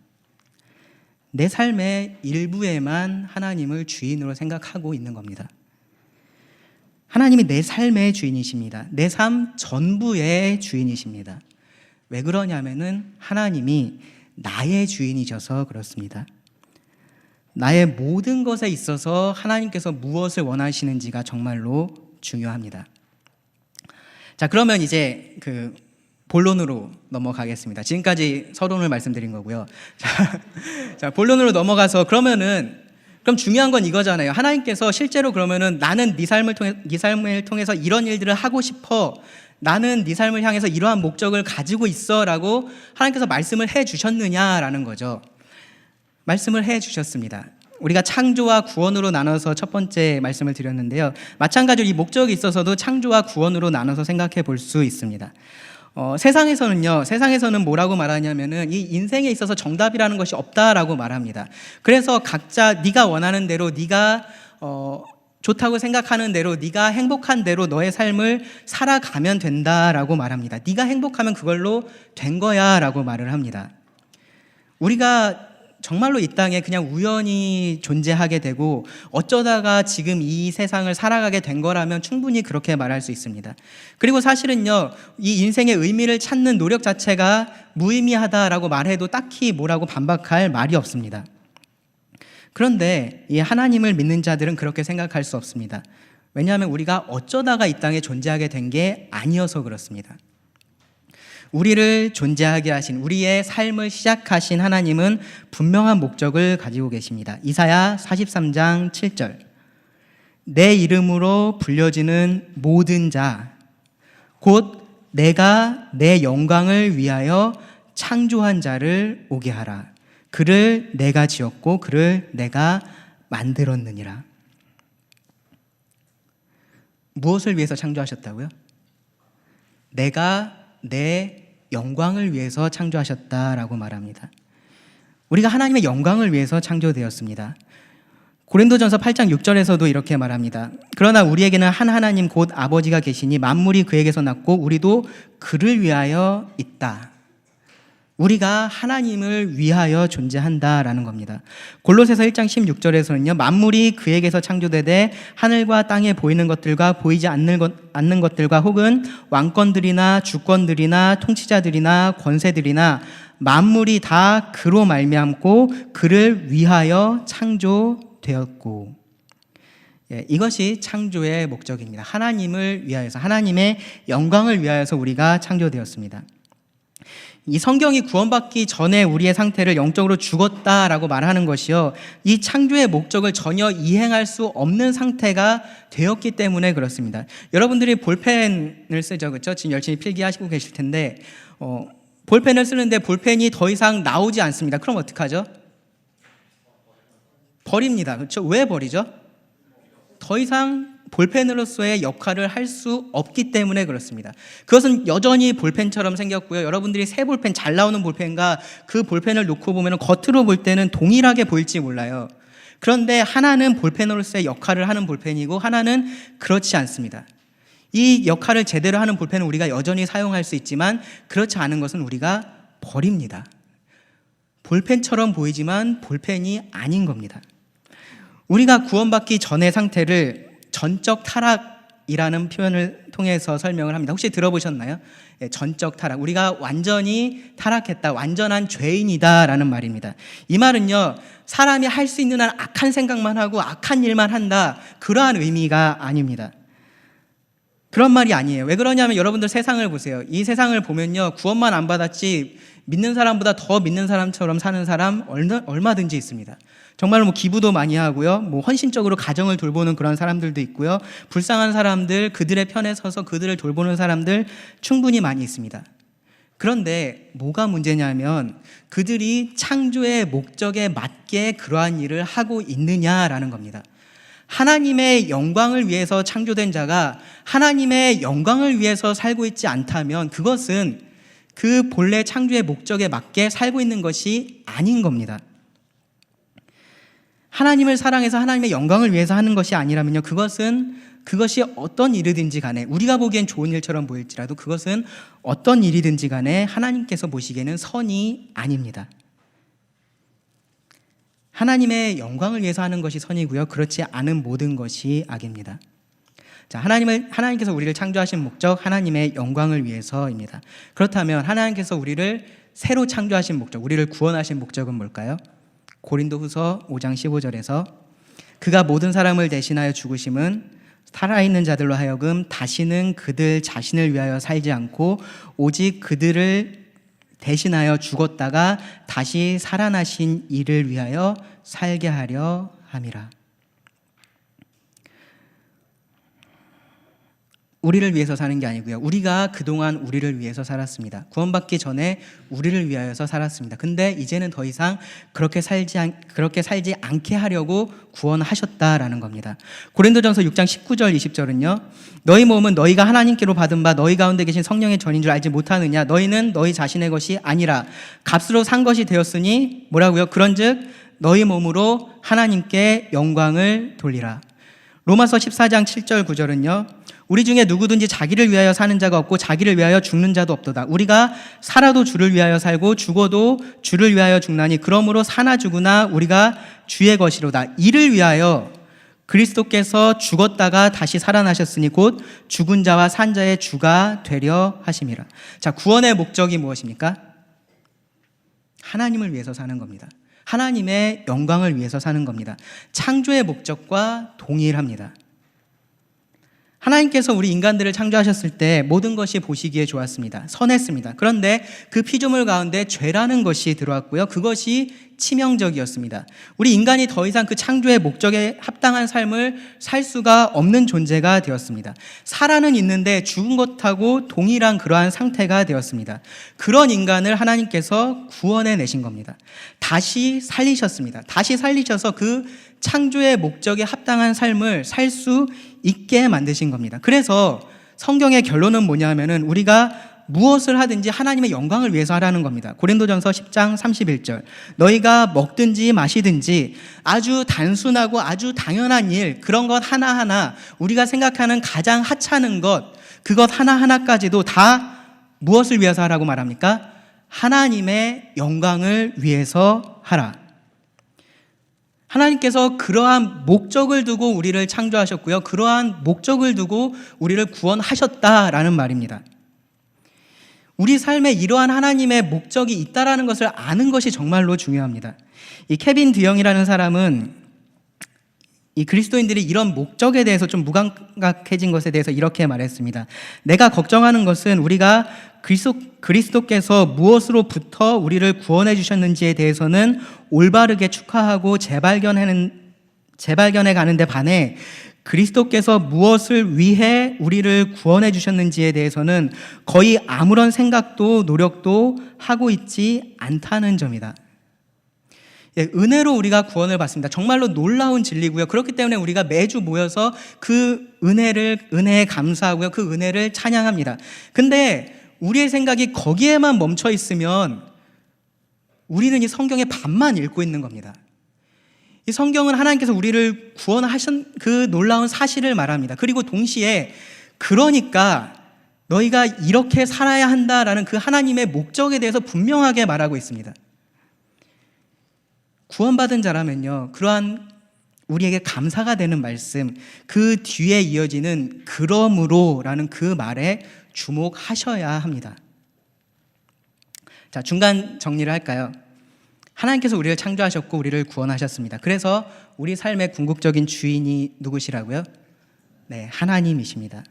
A: 내 삶의 일부에만 하나님을 주인으로 생각하고 있는 겁니다. 하나님이 내 삶의 주인이십니다. 내 삶 전부의 주인이십니다. 왜 그러냐면은 하나님이 나의 주인이셔서 그렇습니다. 나의 모든 것에 있어서 하나님께서 무엇을 원하시는지가 정말로 중요합니다. 자, 그러면 이제 본론으로 넘어가겠습니다. 지금까지 서론을 말씀드린 거고요. 자, 본론으로 넘어가서 그럼 중요한 건 이거잖아요. 하나님께서 실제로 그러면은 나는 네 삶을 통해서 이런 일들을 하고 싶어. 나는 네 삶을 향해서 이러한 목적을 가지고 있어라고 하나님께서 말씀을 해 주셨느냐라는 거죠. 말씀을 해 주셨습니다. 우리가 창조와 구원으로 나눠서 첫 번째 말씀을 드렸는데요. 마찬가지로 이 목적이 있어서도 창조와 구원으로 나눠서 생각해 볼 수 있습니다. 세상에서는 뭐라고 말하냐면은 이 인생에 있어서 정답이라는 것이 없다라고 말합니다. 그래서 각자 네가 원하는 대로, 네가 좋다고 생각하는 대로, 네가 행복한 대로 너의 삶을 살아가면 된다라고 말합니다. 네가 행복하면 그걸로 된 거야라고 말을 합니다. 우리가 정말로 이 땅에 그냥 우연히 존재하게 되고 어쩌다가 지금 이 세상을 살아가게 된 거라면 충분히 그렇게 말할 수 있습니다. 그리고 사실은요, 이 인생의 의미를 찾는 노력 자체가 무의미하다라고 말해도 딱히 뭐라고 반박할 말이 없습니다. 그런데 이 하나님을 믿는 자들은 그렇게 생각할 수 없습니다. 왜냐하면 우리가 어쩌다가 이 땅에 존재하게 된 게 아니어서 그렇습니다. 우리를 존재하게 하신, 우리의 삶을 시작하신 하나님은 분명한 목적을 가지고 계십니다. 이사야 43장 7절. 내 이름으로 불려지는 모든 자, 곧 내가 내 영광을 위하여 창조한 자를 오게 하라. 그를 내가 지었고 그를 내가 만들었느니라. 무엇을 위해서 창조하셨다고요? 내가 내 영광을 위해서 창조하셨다라고 말합니다. 우리가 하나님의 영광을 위해서 창조되었습니다. 고린도전서 8장 6절에서도 이렇게 말합니다. 그러나 우리에게는 한 하나님 곧 아버지가 계시니 만물이 그에게서 났고 우리도 그를 위하여 있다. 우리가 하나님을 위하여 존재한다라는 겁니다. 골로새서 1장 16절에서는요. 만물이 그에게서 창조되되 하늘과 땅에 보이는 것들과 보이지 않는 것들과 혹은 왕권들이나 주권들이나 통치자들이나 권세들이나 만물이 다 그로 말미암고 그를 위하여 창조되었고. 이것이 창조의 목적입니다. 하나님을 위하여서, 하나님의 영광을 위하여서 우리가 창조되었습니다. 이 성경이 구원받기 전에 우리의 상태를 영적으로 죽었다라고 말하는 것이요, 이 창조의 목적을 전혀 이행할 수 없는 상태가 되었기 때문에 그렇습니다. 여러분들이 볼펜을 쓰죠, 그렇죠? 지금 열심히 필기하시고 계실 텐데 볼펜을 쓰는데 볼펜이 더 이상 나오지 않습니다. 그럼 어떡하죠? 버립니다. 그렇죠? 왜 버리죠? 더 이상 볼펜으로서의 역할을 할 수 없기 때문에 그렇습니다. 그것은 여전히 볼펜처럼 생겼고요. 여러분들이 새 볼펜, 잘 나오는 볼펜과 그 볼펜을 놓고 보면 겉으로 볼 때는 동일하게 보일지 몰라요. 그런데 하나는 볼펜으로서의 역할을 하는 볼펜이고 하나는 그렇지 않습니다. 이 역할을 제대로 하는 볼펜은 우리가 여전히 사용할 수 있지만 그렇지 않은 것은 우리가 버립니다. 볼펜처럼 보이지만 볼펜이 아닌 겁니다. 우리가 구원받기 전의 상태를 전적 타락 타락이라는 표현을 통해서 설명을 합니다. 혹시 들어보셨나요? 전적 타락. 우리가 완전히 타락했다, 완전한 죄인이다라는 말입니다. 이 말은요, 사람이 할 수 있는 한 악한 생각만 하고 악한 일만 한다, 그러한 의미가 아닙니다. 그런 말이 아니에요. 왜 그러냐면 여러분들 세상을 보세요. 이 세상을 보면요, 구원만 안 받았지 믿는 사람보다 더 믿는 사람처럼 사는 사람 얼마든지 있습니다. 정말로 기부도 많이 하고요, 헌신적으로 가정을 돌보는 그런 사람들도 있고요, 불쌍한 사람들, 그들의 편에 서서 그들을 돌보는 사람들 충분히 많이 있습니다. 그런데 뭐가 문제냐면 그들이 창조의 목적에 맞게 그러한 일을 하고 있느냐라는 겁니다. 하나님의 영광을 위해서 창조된 자가 하나님의 영광을 위해서 살고 있지 않다면 그것은 그 본래 창조의 목적에 맞게 살고 있는 것이 아닌 겁니다. 하나님을 사랑해서 하나님의 영광을 위해서 하는 것이 아니라면요, 그것이 어떤 일이든지 간에, 우리가 보기엔 좋은 일처럼 보일지라도 그것은 어떤 일이든지 간에 하나님께서 보시기에는 선이 아닙니다. 하나님의 영광을 위해서 하는 것이 선이고요, 그렇지 않은 모든 것이 악입니다. 자, 하나님께서 우리를 창조하신 목적, 하나님의 영광을 위해서입니다. 그렇다면 하나님께서 우리를 새로 창조하신 목적, 우리를 구원하신 목적은 뭘까요? 고린도후서 5장 15절에서 그가 모든 사람을 대신하여 죽으심은 살아있는 자들로 하여금 다시는 그들 자신을 위하여 살지 않고 오직 그들을 대신하여 죽었다가 다시 살아나신 이를 위하여 살게 하려 함이라. 우리를 위해서 사는 게 아니고요, 우리가 그동안 우리를 위해서 살았습니다. 구원받기 전에 우리를 위하여서 살았습니다. 근데 이제는 더 이상 그렇게 살지 않게 하려고 구원하셨다라는 겁니다. 고린도전서 6장 19절 20절은요, 너희 몸은 너희가 하나님께로 받은 바 너희 가운데 계신 성령의 전인 줄 알지 못하느냐? 너희는 너희 자신의 것이 아니라 값으로 산 것이 되었으니 뭐라고요? 그런즉 너희 몸으로 하나님께 영광을 돌리라. 로마서 14장 7절 9절은요, 우리 중에 누구든지 자기를 위하여 사는 자가 없고 자기를 위하여 죽는 자도 없도다. 우리가 살아도 주를 위하여 살고 죽어도 주를 위하여 죽나니 그러므로 사나 죽으나 우리가 주의 것이로다. 이를 위하여 그리스도께서 죽었다가 다시 살아나셨으니 곧 죽은 자와 산 자의 주가 되려 하심이라. 자, 구원의 목적이 무엇입니까? 하나님을 위해서 사는 겁니다. 하나님의 영광을 위해서 사는 겁니다. 창조의 목적과 동일합니다. 하나님께서 우리 인간들을 창조하셨을 때 모든 것이 보시기에 좋았습니다. 선했습니다. 그런데 그 피조물 가운데 죄라는 것이 들어왔고요, 그것이 치명적이었습니다. 우리 인간이 더 이상 그 창조의 목적에 합당한 삶을 살 수가 없는 존재가 되었습니다. 살아는 있는데 죽은 것하고 동일한 그러한 상태가 되었습니다. 그런 인간을 하나님께서 구원해 내신 겁니다. 다시 살리셨습니다. 다시 살리셔서 그 창조의 목적에 합당한 삶을 살 수 있게 만드신 겁니다. 그래서 성경의 결론은 뭐냐면은 우리가 무엇을 하든지 하나님의 영광을 위해서 하라는 겁니다. 고린도전서 10장 31절, 너희가 먹든지 마시든지 아주 단순하고 아주 당연한 일, 그런 것 하나하나, 우리가 생각하는 가장 하찮은 것, 그것 하나하나까지도 다 무엇을 위해서 하라고 말합니까? 하나님의 영광을 위해서 하라. 하나님께서 그러한 목적을 두고 우리를 창조하셨고요, 그러한 목적을 두고 우리를 구원하셨다라는 말입니다. 우리 삶에 이러한 하나님의 목적이 있다라는 것을 아는 것이 정말로 중요합니다. 이 케빈 드영이라는 사람은 이 그리스도인들이 이런 목적에 대해서 좀 무감각해진 것에 대해서 이렇게 말했습니다. 내가 걱정하는 것은 우리가 그리스도께서 무엇으로부터 우리를 구원해 주셨는지에 대해서는 올바르게 축하하고 재발견해 가는데 반해 그리스도께서 무엇을 위해 우리를 구원해 주셨는지에 대해서는 거의 아무런 생각도 노력도 하고 있지 않다는 점이다. 은혜로 우리가 구원을 받습니다. 정말로 놀라운 진리고요. 그렇기 때문에 우리가 매주 모여서 그 은혜에 감사하고요, 그 은혜를 찬양합니다. 근데 우리의 생각이 거기에만 멈춰 있으면 우리는 이 성경의 반만 읽고 있는 겁니다. 이 성경은 하나님께서 우리를 구원하신 그 놀라운 사실을 말합니다. 그리고 동시에 그러니까 너희가 이렇게 살아야 한다라는 그 하나님의 목적에 대해서 분명하게 말하고 있습니다. 구원받은 자라면요, 그러한 우리에게 감사가 되는 말씀, 그 뒤에 이어지는 그러므로라는 그 말에 주목하셔야 합니다. 자, 중간 정리를 할까요? 하나님께서 우리를 창조하셨고 우리를 구원하셨습니다. 그래서 우리 삶의 궁극적인 주인이 누구시라고요? 네, 하나님이십니다.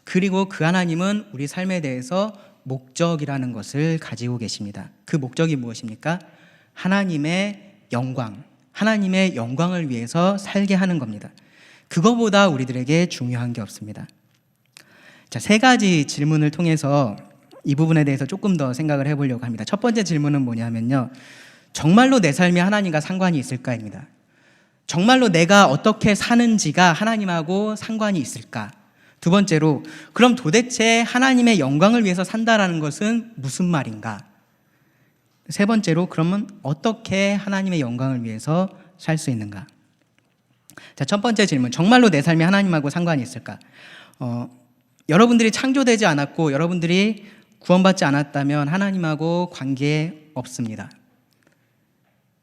A: 그리고 그 하나님은 우리 삶에 대해서 목적이라는 것을 가지고 계십니다. 그 목적이 무엇입니까? 하나님의 영광, 하나님의 영광을 위해서 살게 하는 겁니다. 그거보다 우리들에게 중요한 게 없습니다. 자, 세 가지 질문을 통해서 이 부분에 대해서 조금 더 생각을 해보려고 합니다. 첫 번째 질문은 뭐냐면요, 정말로 내 삶이 하나님과 상관이 있을까입니다. 정말로 내가 어떻게 사는지가 하나님하고 상관이 있을까? 두 번째로, 그럼 도대체 하나님의 영광을 위해서 산다라는 것은 무슨 말인가? 세 번째로, 그러면 어떻게 하나님의 영광을 위해서 살 수 있는가? 자, 첫 번째 질문, 정말로 내 삶이 하나님하고 상관이 있을까? 여러분들이 창조되지 않았고 여러분들이 구원받지 않았다면 하나님하고 관계 없습니다.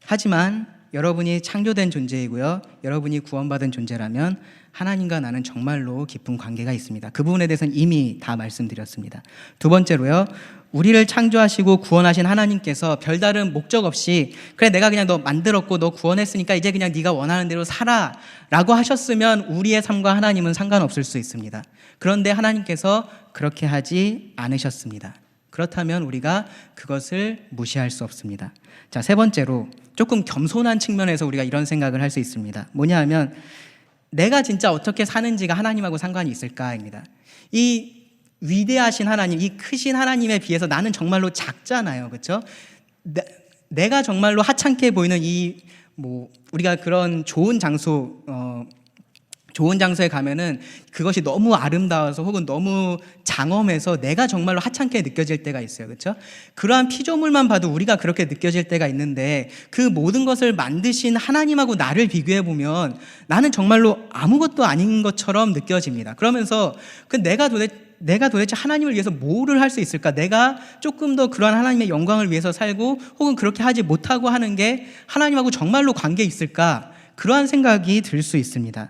A: 하지만 여러분이 창조된 존재이고요, 여러분이 구원받은 존재라면 하나님과 나는 정말로 깊은 관계가 있습니다. 그 부분에 대해서는 이미 다 말씀드렸습니다. 두 번째로요, 우리를 창조하시고 구원하신 하나님께서 별다른 목적 없이 그래 내가 그냥 너 만들었고 너 구원했으니까 이제 그냥 네가 원하는 대로 살아 라고 하셨으면 우리의 삶과 하나님은 상관없을 수 있습니다. 그런데 하나님께서 그렇게 하지 않으셨습니다. 그렇다면 우리가 그것을 무시할 수 없습니다. 자, 세 번째로, 조금 겸손한 측면에서 우리가 이런 생각을 할 수 있습니다. 뭐냐 하면 내가 진짜 어떻게 사는지가 하나님하고 상관이 있을까입니다. 이 위대하신 하나님, 이 크신 하나님에 비해서 나는 정말로 작잖아요. 그렇죠? 내가 정말로 하찮게 보이는 우리가 그런 좋은 장소에 가면은 그것이 너무 아름다워서 혹은 너무 장엄해서 내가 정말로 하찮게 느껴질 때가 있어요. 그렇죠? 그러한 피조물만 봐도 우리가 그렇게 느껴질 때가 있는데, 그 모든 것을 만드신 하나님하고 나를 비교해 보면 나는 정말로 아무것도 아닌 것처럼 느껴집니다. 그러면서 내가 도대체 하나님을 위해서 뭐를 할 수 있을까? 내가 조금 더 그러한 하나님의 영광을 위해서 살고 혹은 그렇게 하지 못하고 하는 게 하나님하고 정말로 관계 있을까? 그러한 생각이 들 수 있습니다.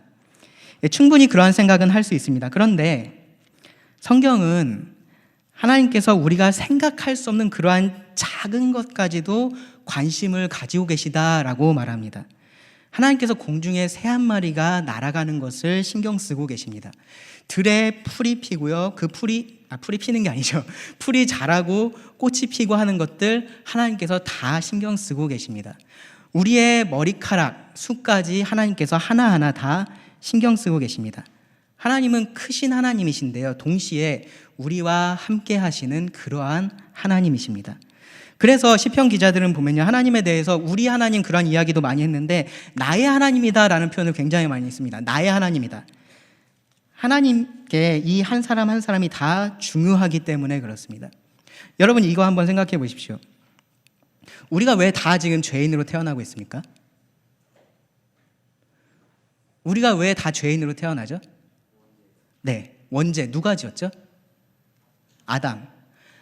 A: 충분히 그러한 생각은 할 수 있습니다. 그런데 성경은 하나님께서 우리가 생각할 수 없는 그러한 작은 것까지도 관심을 가지고 계시다라고 말합니다. 하나님께서 공중에 새 한 마리가 날아가는 것을 신경 쓰고 계십니다. 들에 풀이 피고요, 그 풀이 피는 게 아니죠. 풀이 자라고 꽃이 피고 하는 것들 하나님께서 다 신경 쓰고 계십니다. 우리의 머리카락, 숱까지 하나님께서 하나하나 다 신경 쓰고 계십니다. 하나님은 크신 하나님이신데요, 동시에 우리와 함께 하시는 그러한 하나님이십니다. 그래서 시편 기자들은 보면요, 하나님에 대해서 우리 하나님 그런 이야기도 많이 했는데 나의 하나님이다 라는 표현을 굉장히 많이 했습니다. 나의 하나님이다. 하나님께 이 한 사람 한 사람이 다 중요하기 때문에 그렇습니다. 여러분, 이거 한번 생각해 보십시오. 우리가 왜 다 지금 죄인으로 태어나고 있습니까? 우리가 왜 다 죄인으로 태어나죠? 네, 원죄 누가 지었죠?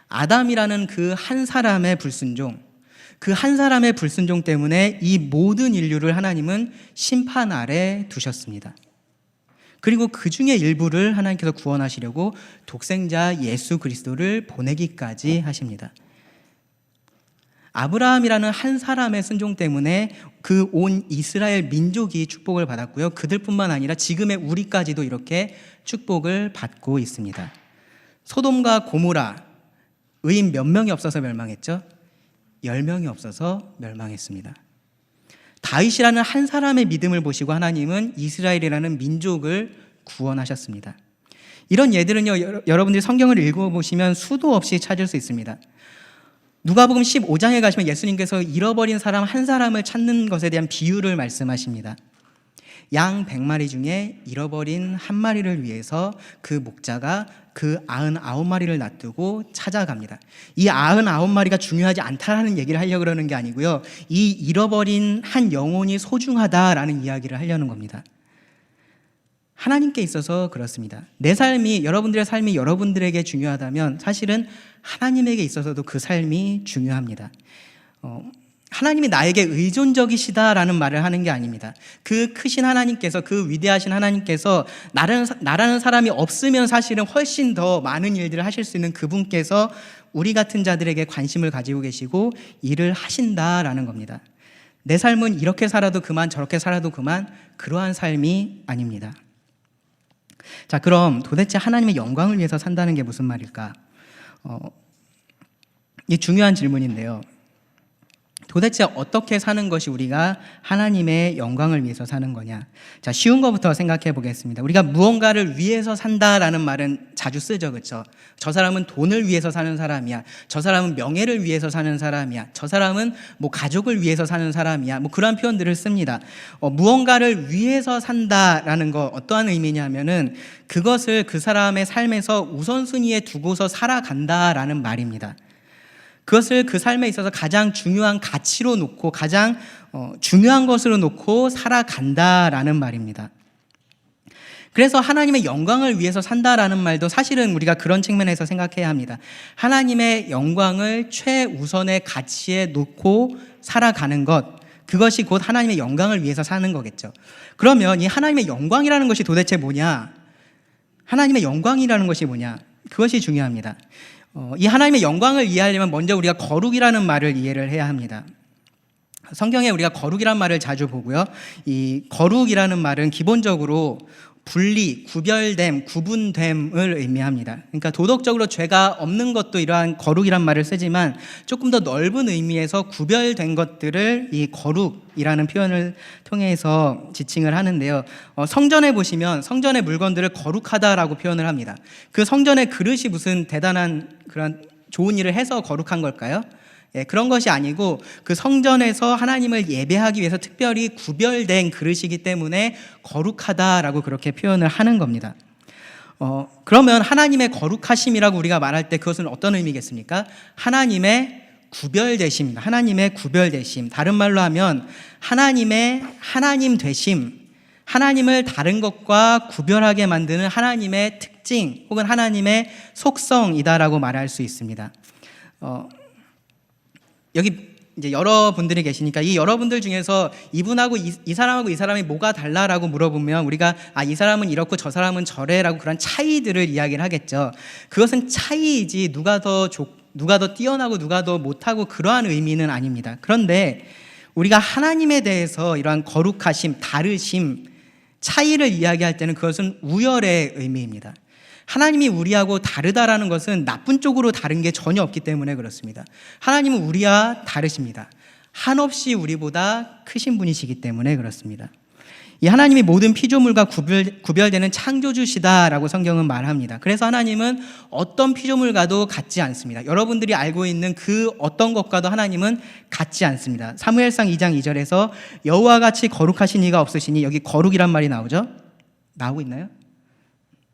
A: 아담이라는 그 한 사람의 불순종, 그 한 사람의 불순종 때문에 이 모든 인류를 하나님은 심판 아래 두셨습니다. 그리고 그 중에 일부를 하나님께서 구원하시려고 독생자 예수 그리스도를 보내기까지 하십니다. 아브라함이라는 한 사람의 순종 때문에 그 온 이스라엘 민족이 축복을 받았고요, 그들뿐만 아니라 지금의 우리까지도 이렇게 축복을 받고 있습니다. 소돔과 고모라, 의인 몇 명이 없어서 멸망했죠? 10명이 없어서 멸망했습니다. 다윗이라는 한 사람의 믿음을 보시고 하나님은 이스라엘이라는 민족을 구원하셨습니다. 이런 예들은요, 여러분들이 성경을 읽어보시면 수도 없이 찾을 수 있습니다. 누가복음 15장에 가시면 예수님께서 잃어버린 사람 한 사람을 찾는 것에 대한 비유를 말씀하십니다. 양 100마리 중에 잃어버린 한 마리를 위해서 그 목자가 그 99마리를 놔두고 찾아갑니다. 이 99마리가 중요하지 않다라는 얘기를 하려고 그러는 게 아니고요, 이 잃어버린 한 영혼이 소중하다라는 이야기를 하려는 겁니다. 하나님께 있어서 그렇습니다. 내 삶이, 여러분들의 삶이 여러분들에게 중요하다면 사실은 하나님에게 있어서도 그 삶이 중요합니다. 하나님이 나에게 의존적이시다라는 말을 하는 게 아닙니다. 그 크신 하나님께서, 그 위대하신 하나님께서 나라는 사람이 없으면 사실은 훨씬 더 많은 일들을 하실 수 있는 그분께서 우리 같은 자들에게 관심을 가지고 계시고 일을 하신다라는 겁니다. 내 삶은 이렇게 살아도 그만 저렇게 살아도 그만, 그러한 삶이 아닙니다. 자, 그럼 도대체 하나님의 영광을 위해서 산다는 게 무슨 말일까? 이 중요한 질문인데요. 도대체 어떻게 사는 것이 우리가 하나님의 영광을 위해서 사는 거냐? 자, 쉬운 것부터 생각해 보겠습니다. 우리가 무언가를 위해서 산다라는 말은 자주 쓰죠, 그렇죠? 저 사람은 돈을 위해서 사는 사람이야. 저 사람은 명예를 위해서 사는 사람이야. 저 사람은 뭐 가족을 위해서 사는 사람이야. 뭐 그런 표현들을 씁니다. 무언가를 위해서 산다라는 거 어떠한 의미냐면은 그것을 그 사람의 삶에서 우선순위에 두고서 살아간다라는 말입니다. 그것을 그 삶에 있어서 가장 중요한 가치로 놓고 가장 중요한 것으로 놓고 살아간다라는 말입니다. 그래서 하나님의 영광을 위해서 산다라는 말도 사실은 우리가 그런 측면에서 생각해야 합니다. 하나님의 영광을 최우선의 가치에 놓고 살아가는 것, 그것이 곧 하나님의 영광을 위해서 사는 거겠죠. 그러면 이 하나님의 영광이라는 것이 도대체 뭐냐? 하나님의 영광이라는 것이 뭐냐? 그것이 중요합니다. 이 하나님의 영광을 이해하려면 먼저 우리가 거룩이라는 말을 이해를 해야 합니다. 성경에 우리가 거룩이라는 말을 자주 보고요. 이 거룩이라는 말은 기본적으로 분리, 구별됨, 구분됨을 의미합니다. 그러니까 도덕적으로 죄가 없는 것도 이러한 거룩이란 말을 쓰지만 조금 더 넓은 의미에서 구별된 것들을 이 거룩이라는 표현을 통해서 지칭을 하는데요. 성전에 보시면 성전의 물건들을 거룩하다라고 표현을 합니다. 그 성전의 그릇이 무슨 대단한 그런 좋은 일을 해서 거룩한 걸까요? 그런 것이 아니고 그 성전에서 하나님을 예배하기 위해서 특별히 구별된 그릇이기 때문에 거룩하다라고 그렇게 표현을 하는 겁니다. 그러면 하나님의 거룩하심이라고 우리가 말할 때 그것은 어떤 의미겠습니까? 하나님의 구별되심입니다. 하나님의 구별되심. 다른 말로 하면 하나님의 하나님 되심, 하나님을 다른 것과 구별하게 만드는 하나님의 특징 혹은 하나님의 속성이다라고 말할 수 있습니다. 여기 이제 여러분들이 계시니까 이 여러분들 중에서 이분하고 이 사람하고 이 사람이 뭐가 달라라고 물어보면 우리가 이 사람은 이렇고 저 사람은 저래라고 그런 차이들을 이야기를 하겠죠. 그것은 차이이지 누가 더 뛰어나고 누가 더 못하고 그러한 의미는 아닙니다. 그런데 우리가 하나님에 대해서 이러한 거룩하심, 다르심, 차이를 이야기할 때는 그것은 우열의 의미입니다. 하나님이 우리하고 다르다라는 것은 나쁜 쪽으로 다른 게 전혀 없기 때문에 그렇습니다. 하나님은 우리와 다르십니다. 한없이 우리보다 크신 분이시기 때문에 그렇습니다. 이 하나님이 모든 피조물과 구별되는 창조주시다라고 성경은 말합니다. 그래서 하나님은 어떤 피조물과도 같지 않습니다. 여러분들이 알고 있는 그 어떤 것과도 하나님은 같지 않습니다. 사무엘상 2장 2절에서 여호와 같이 거룩하신 이가 없으시니, 여기 거룩이란 말이 나오죠? 나오고 있나요?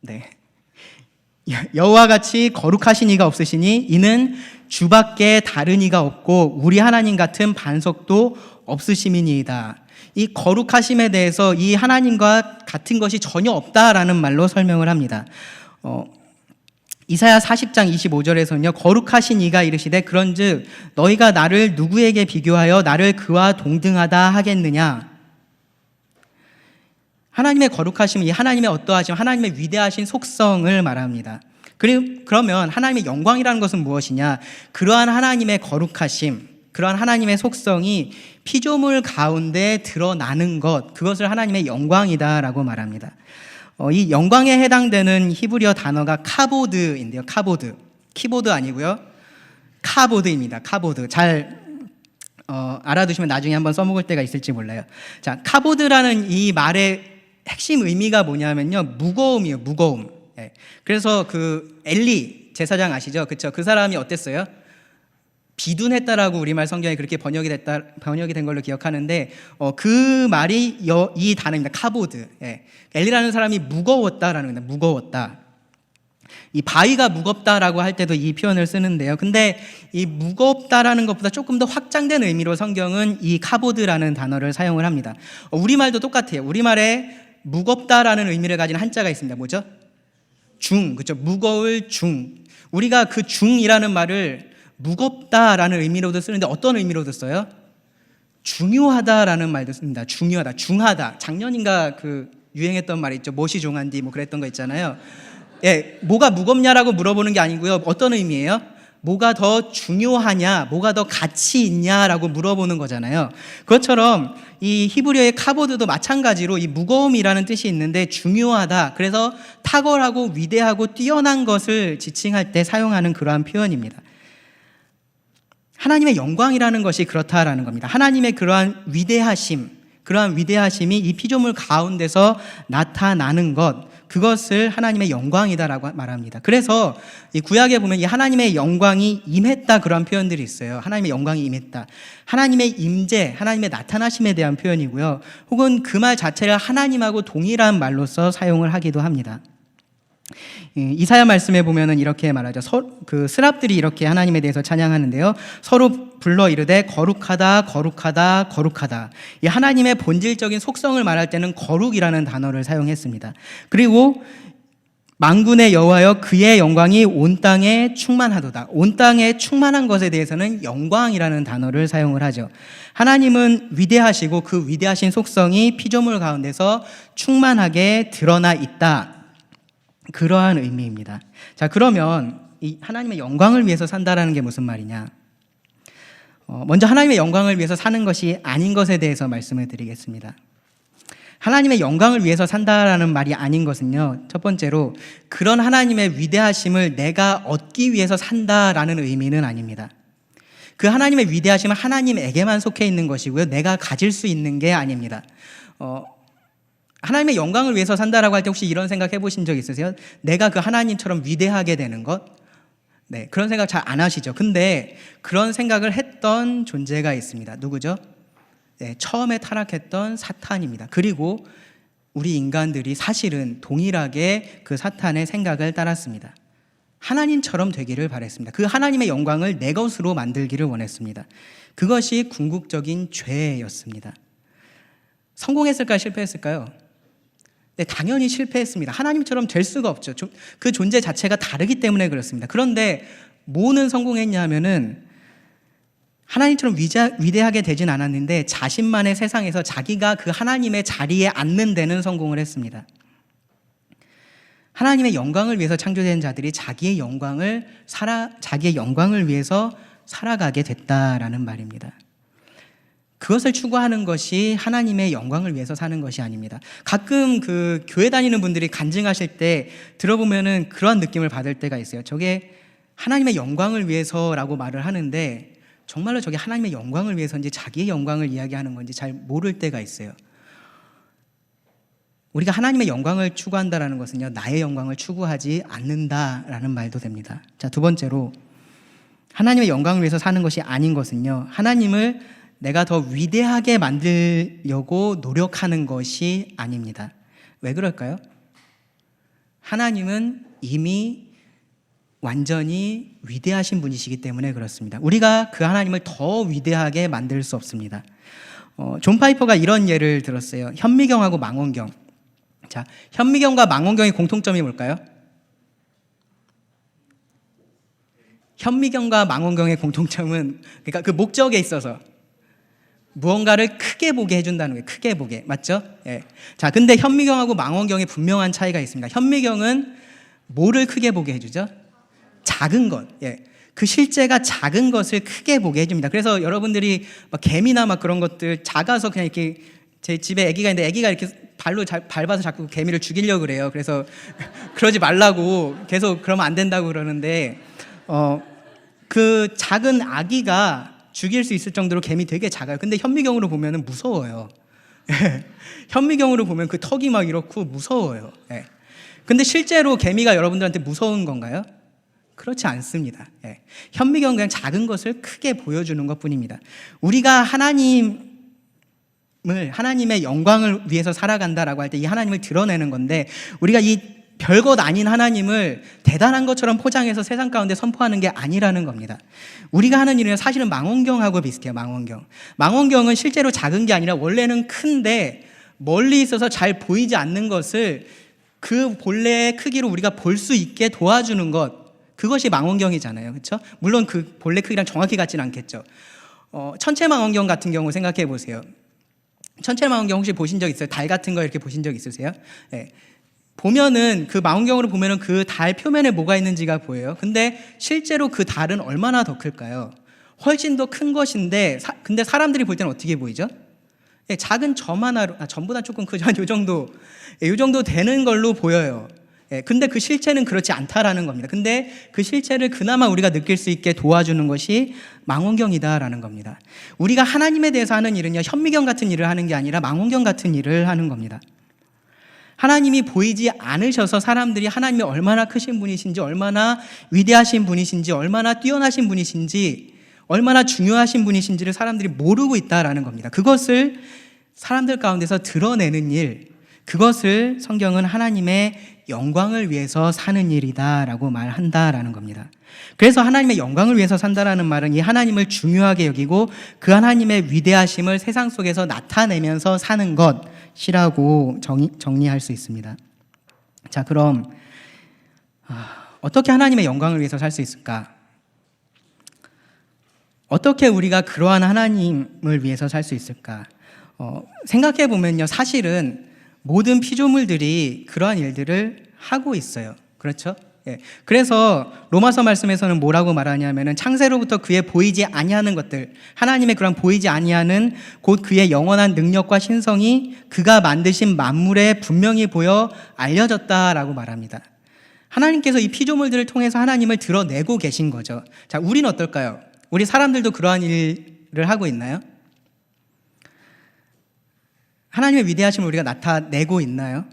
A: 네. 여호와 같이 거룩하신 이가 없으시니 이는 주밖에 다른 이가 없고 우리 하나님 같은 반석도 없으심이니이다. 이 거룩하심에 대해서 이 하나님과 같은 것이 전혀 없다라는 말로 설명을 합니다. 이사야 40장 25절에서는요, 거룩하신 이가 이르시되 그런즉 너희가 나를 누구에게 비교하여 나를 그와 동등하다 하겠느냐. 하나님의 거룩하심은 이 하나님의 어떠하심, 하나님의 위대하신 속성을 말합니다. 그러면 하나님의 영광이라는 것은 무엇이냐? 그러한 하나님의 거룩하심, 그러한 하나님의 속성이 피조물 가운데 드러나는 것, 그것을 하나님의 영광이다라고 말합니다. 이 영광에 해당되는 히브리어 단어가 카보드인데요. 카보드, 키보드 아니고요, 카보드입니다. 카보드. 잘 알아두시면 나중에 한번 써먹을 때가 있을지 몰라요. 자, 카보드라는 이 말의 핵심 의미가 뭐냐면요, 무거움이에요. 무거움. 그래서 그 엘리 제사장 아시죠? 그렇죠? 그 사람이 어땠어요? 비둔했다라고 우리말 성경에 그렇게 번역이 된 걸로 기억하는데, 그 말이 이 단어입니다. 카보드. 엘리라는 사람이 무거웠다라는 겁니다. 무거웠다. 이 바위가 무겁다라고 할 때도 이 표현을 쓰는데요. 근데 이 무겁다라는 것보다 조금 더 확장된 의미로 성경은 이 카보드라는 단어를 사용을 합니다. 우리말도 똑같아요. 우리말에 무겁다라는 의미를 가진 한자가 있습니다. 뭐죠? 중, 그렇죠? 무거울 중. 우리가 그 중이라는 말을 무겁다라는 의미로도 쓰는데 어떤 의미로도 써요? 중요하다라는 말도 씁니다. 중요하다, 중하다. 작년인가 그 유행했던 말 있죠. 무엇이 중한디 뭐 그랬던 거 있잖아요. 예, 뭐가 무겁냐라고 물어보는 게 아니고요. 어떤 의미예요? 뭐가 더 중요하냐, 뭐가 더 가치 있냐라고 물어보는 거잖아요. 그것처럼 이 히브리어의 카보드도 마찬가지로 이 무거움이라는 뜻이 있는데 중요하다. 그래서 탁월하고 위대하고 뛰어난 것을 지칭할 때 사용하는 그러한 표현입니다. 하나님의 영광이라는 것이 그렇다라는 겁니다. 하나님의 그러한 위대하심이 이 피조물 가운데서 나타나는 것, 그것을 하나님의 영광이다라고 말합니다. 그래서 이 구약에 보면 이 하나님의 영광이 임했다 그런 표현들이 있어요. 하나님의 영광이 임했다. 하나님의 임재, 하나님의 나타나심에 대한 표현이고요. 혹은 그 말 자체를 하나님하고 동일한 말로서 사용을 하기도 합니다. 이사야 말씀에 보면은 이렇게 말하죠. 그 스랍들이 이렇게 하나님에 대해서 찬양하는데요. 서로 불러 이르되 거룩하다, 거룩하다, 거룩하다. 이 하나님의 본질적인 속성을 말할 때는 거룩이라는 단어를 사용했습니다. 그리고 만군의 여호와여 그의 영광이 온 땅에 충만하도다. 온 땅에 충만한 것에 대해서는 영광이라는 단어를 사용을 하죠. 하나님은 위대하시고 그 위대하신 속성이 피조물 가운데서 충만하게 드러나 있다. 그러한 의미입니다. 자, 그러면 이 하나님의 영광을 위해서 산다라는 게 무슨 말이냐? 먼저 하나님의 영광을 위해서 사는 것이 아닌 것에 대해서 말씀을 드리겠습니다. 하나님의 영광을 위해서 산다라는 말이 아닌 것은요, 첫 번째로 그런 하나님의 위대하심을 내가 얻기 위해서 산다라는 의미는 아닙니다. 그 하나님의 위대하심은 하나님에게만 속해 있는 것이고요, 내가 가질 수 있는 게 아닙니다. 하나님의 영광을 위해서 산다라고 할 때 혹시 이런 생각 해보신 적 있으세요? 내가 그 하나님처럼 위대하게 되는 것? 네, 그런 생각 잘 안 하시죠. 근데 그런 생각을 했던 존재가 있습니다. 누구죠? 네, 처음에 타락했던 사탄입니다. 그리고 우리 인간들이 사실은 동일하게 그 사탄의 생각을 따랐습니다. 하나님처럼 되기를 바랬습니다. 그 하나님의 영광을 내 것으로 만들기를 원했습니다. 그것이 궁극적인 죄였습니다. 성공했을까요? 실패했을까요? 네, 당연히 실패했습니다. 하나님처럼 될 수가 없죠. 그 존재 자체가 다르기 때문에 그렇습니다. 그런데 뭐는 성공했냐면은 하나님처럼 위대하게 되진 않았는데 자신만의 세상에서 자기가 그 하나님의 자리에 앉는 데는 성공을 했습니다. 하나님의 영광을 위해서 창조된 자들이 자기의 영광을 위해서 살아가게 됐다라는 말입니다. 그것을 추구하는 것이 하나님의 영광을 위해서 사는 것이 아닙니다. 가끔 그 교회 다니는 분들이 간증하실 때 들어보면은 그런 느낌을 받을 때가 있어요. 저게 하나님의 영광을 위해서라고 말을 하는데 정말로 저게 하나님의 영광을 위해서인지 자기의 영광을 이야기하는 건지 잘 모를 때가 있어요. 우리가 하나님의 영광을 추구한다라는 것은요, 나의 영광을 추구하지 않는다라는 말도 됩니다. 자, 두 번째로 하나님의 영광을 위해서 사는 것이 아닌 것은요, 하나님을 내가 더 위대하게 만들려고 노력하는 것이 아닙니다. 왜 그럴까요? 하나님은 이미 완전히 위대하신 분이시기 때문에 그렇습니다. 우리가 그 하나님을 더 위대하게 만들 수 없습니다. 존 파이퍼가 이런 예를 들었어요. 현미경하고 망원경. 자, 현미경과 망원경의 공통점이 뭘까요? 현미경과 망원경의 공통점은 그러니까 그 목적에 있어서 무언가를 크게 보게 해준다는 거예요. 크게 보게. 맞죠? 예. 자, 근데 현미경하고 망원경에 분명한 차이가 있습니다. 현미경은 뭐를 크게 보게 해주죠? 작은 것. 예. 그 실제가 작은 것을 크게 보게 해줍니다. 그래서 여러분들이 막 개미나 막 그런 것들 작아서 그냥 이렇게 제 집에 아기가 있는데 아기가 이렇게 발로 밟아서 자꾸 개미를 죽이려고 그래요. 그래서 그러지 말라고 계속 그러면 안 된다고 그러는데 그 작은 아기가 죽일 수 있을 정도로 개미 되게 작아요. 근데 현미경으로 보면 무서워요. 현미경으로 보면 그 턱이 막 이렇고 무서워요. 근데 실제로 개미가 여러분들한테 무서운 건가요? 그렇지 않습니다. 현미경은 그냥 작은 것을 크게 보여주는 것뿐입니다. 우리가 하나님의 영광을 위해서 살아간다라고 할 때 이 하나님을 드러내는 건데, 우리가 이 별것 아닌 하나님을 대단한 것처럼 포장해서 세상 가운데 선포하는 게 아니라는 겁니다. 우리가 하는 일은 사실은 망원경하고 비슷해요. 망원경은 실제로 작은 게 아니라 원래는 큰데 멀리 있어서 잘 보이지 않는 것을 그 본래의 크기로 우리가 볼 수 있게 도와주는 것, 그것이 망원경이잖아요. 그렇죠? 물론 그 본래 크기랑 정확히 같지는 않겠죠. 천체망원경 같은 경우 생각해 보세요. 천체망원경 혹시 보신 적 있어요? 달 같은 거 이렇게 보신 적 있으세요? 네. 보면은 그 망원경으로 보면은 그 달 표면에 뭐가 있는지가 보여요. 근데 실제로 그 달은 얼마나 더 클까요? 훨씬 더 큰 것인데 근데 사람들이 볼 때는 어떻게 보이죠? 예, 작은 점 하나로, 점보다 조금 크죠. 한 요 정도, 요 정도 되는 걸로 보여요. 예, 근데 그 실체는 그렇지 않다라는 겁니다. 근데 그 실체를 그나마 우리가 느낄 수 있게 도와주는 것이 망원경이다라는 겁니다. 우리가 하나님에 대해서 하는 일은요, 현미경 같은 일을 하는 게 아니라 망원경 같은 일을 하는 겁니다. 하나님이 보이지 않으셔서 사람들이 하나님이 얼마나 크신 분이신지, 얼마나 위대하신 분이신지, 얼마나 뛰어나신 분이신지, 얼마나 중요하신 분이신지를 사람들이 모르고 있다라는 겁니다. 그것을 사람들 가운데서 드러내는 일, 그것을 성경은 하나님의 영광을 위해서 사는 일이다라고 말한다라는 겁니다. 그래서 하나님의 영광을 위해서 산다라는 말은 이 하나님을 중요하게 여기고 그 하나님의 위대하심을 세상 속에서 나타내면서 사는 것이라고 정리할 수 있습니다. 자, 그럼 어떻게 하나님의 영광을 위해서 살 수 있을까? 어떻게 우리가 그러한 하나님을 위해서 살 수 있을까? 생각해 보면요, 사실은 모든 피조물들이 그러한 일들을 하고 있어요. 그렇죠? 예. 그래서 로마서 말씀에서는 뭐라고 말하냐면은 창세로부터 그의 보이지 아니하는 것들, 하나님의 그런 보이지 아니하는 곧 그의 영원한 능력과 신성이 그가 만드신 만물에 분명히 보여 알려졌다라고 말합니다. 하나님께서 이 피조물들을 통해서 하나님을 드러내고 계신 거죠. 자, 우리는 어떨까요? 우리 사람들도 그러한 일을 하고 있나요? 하나님의 위대하심을 우리가 나타내고 있나요?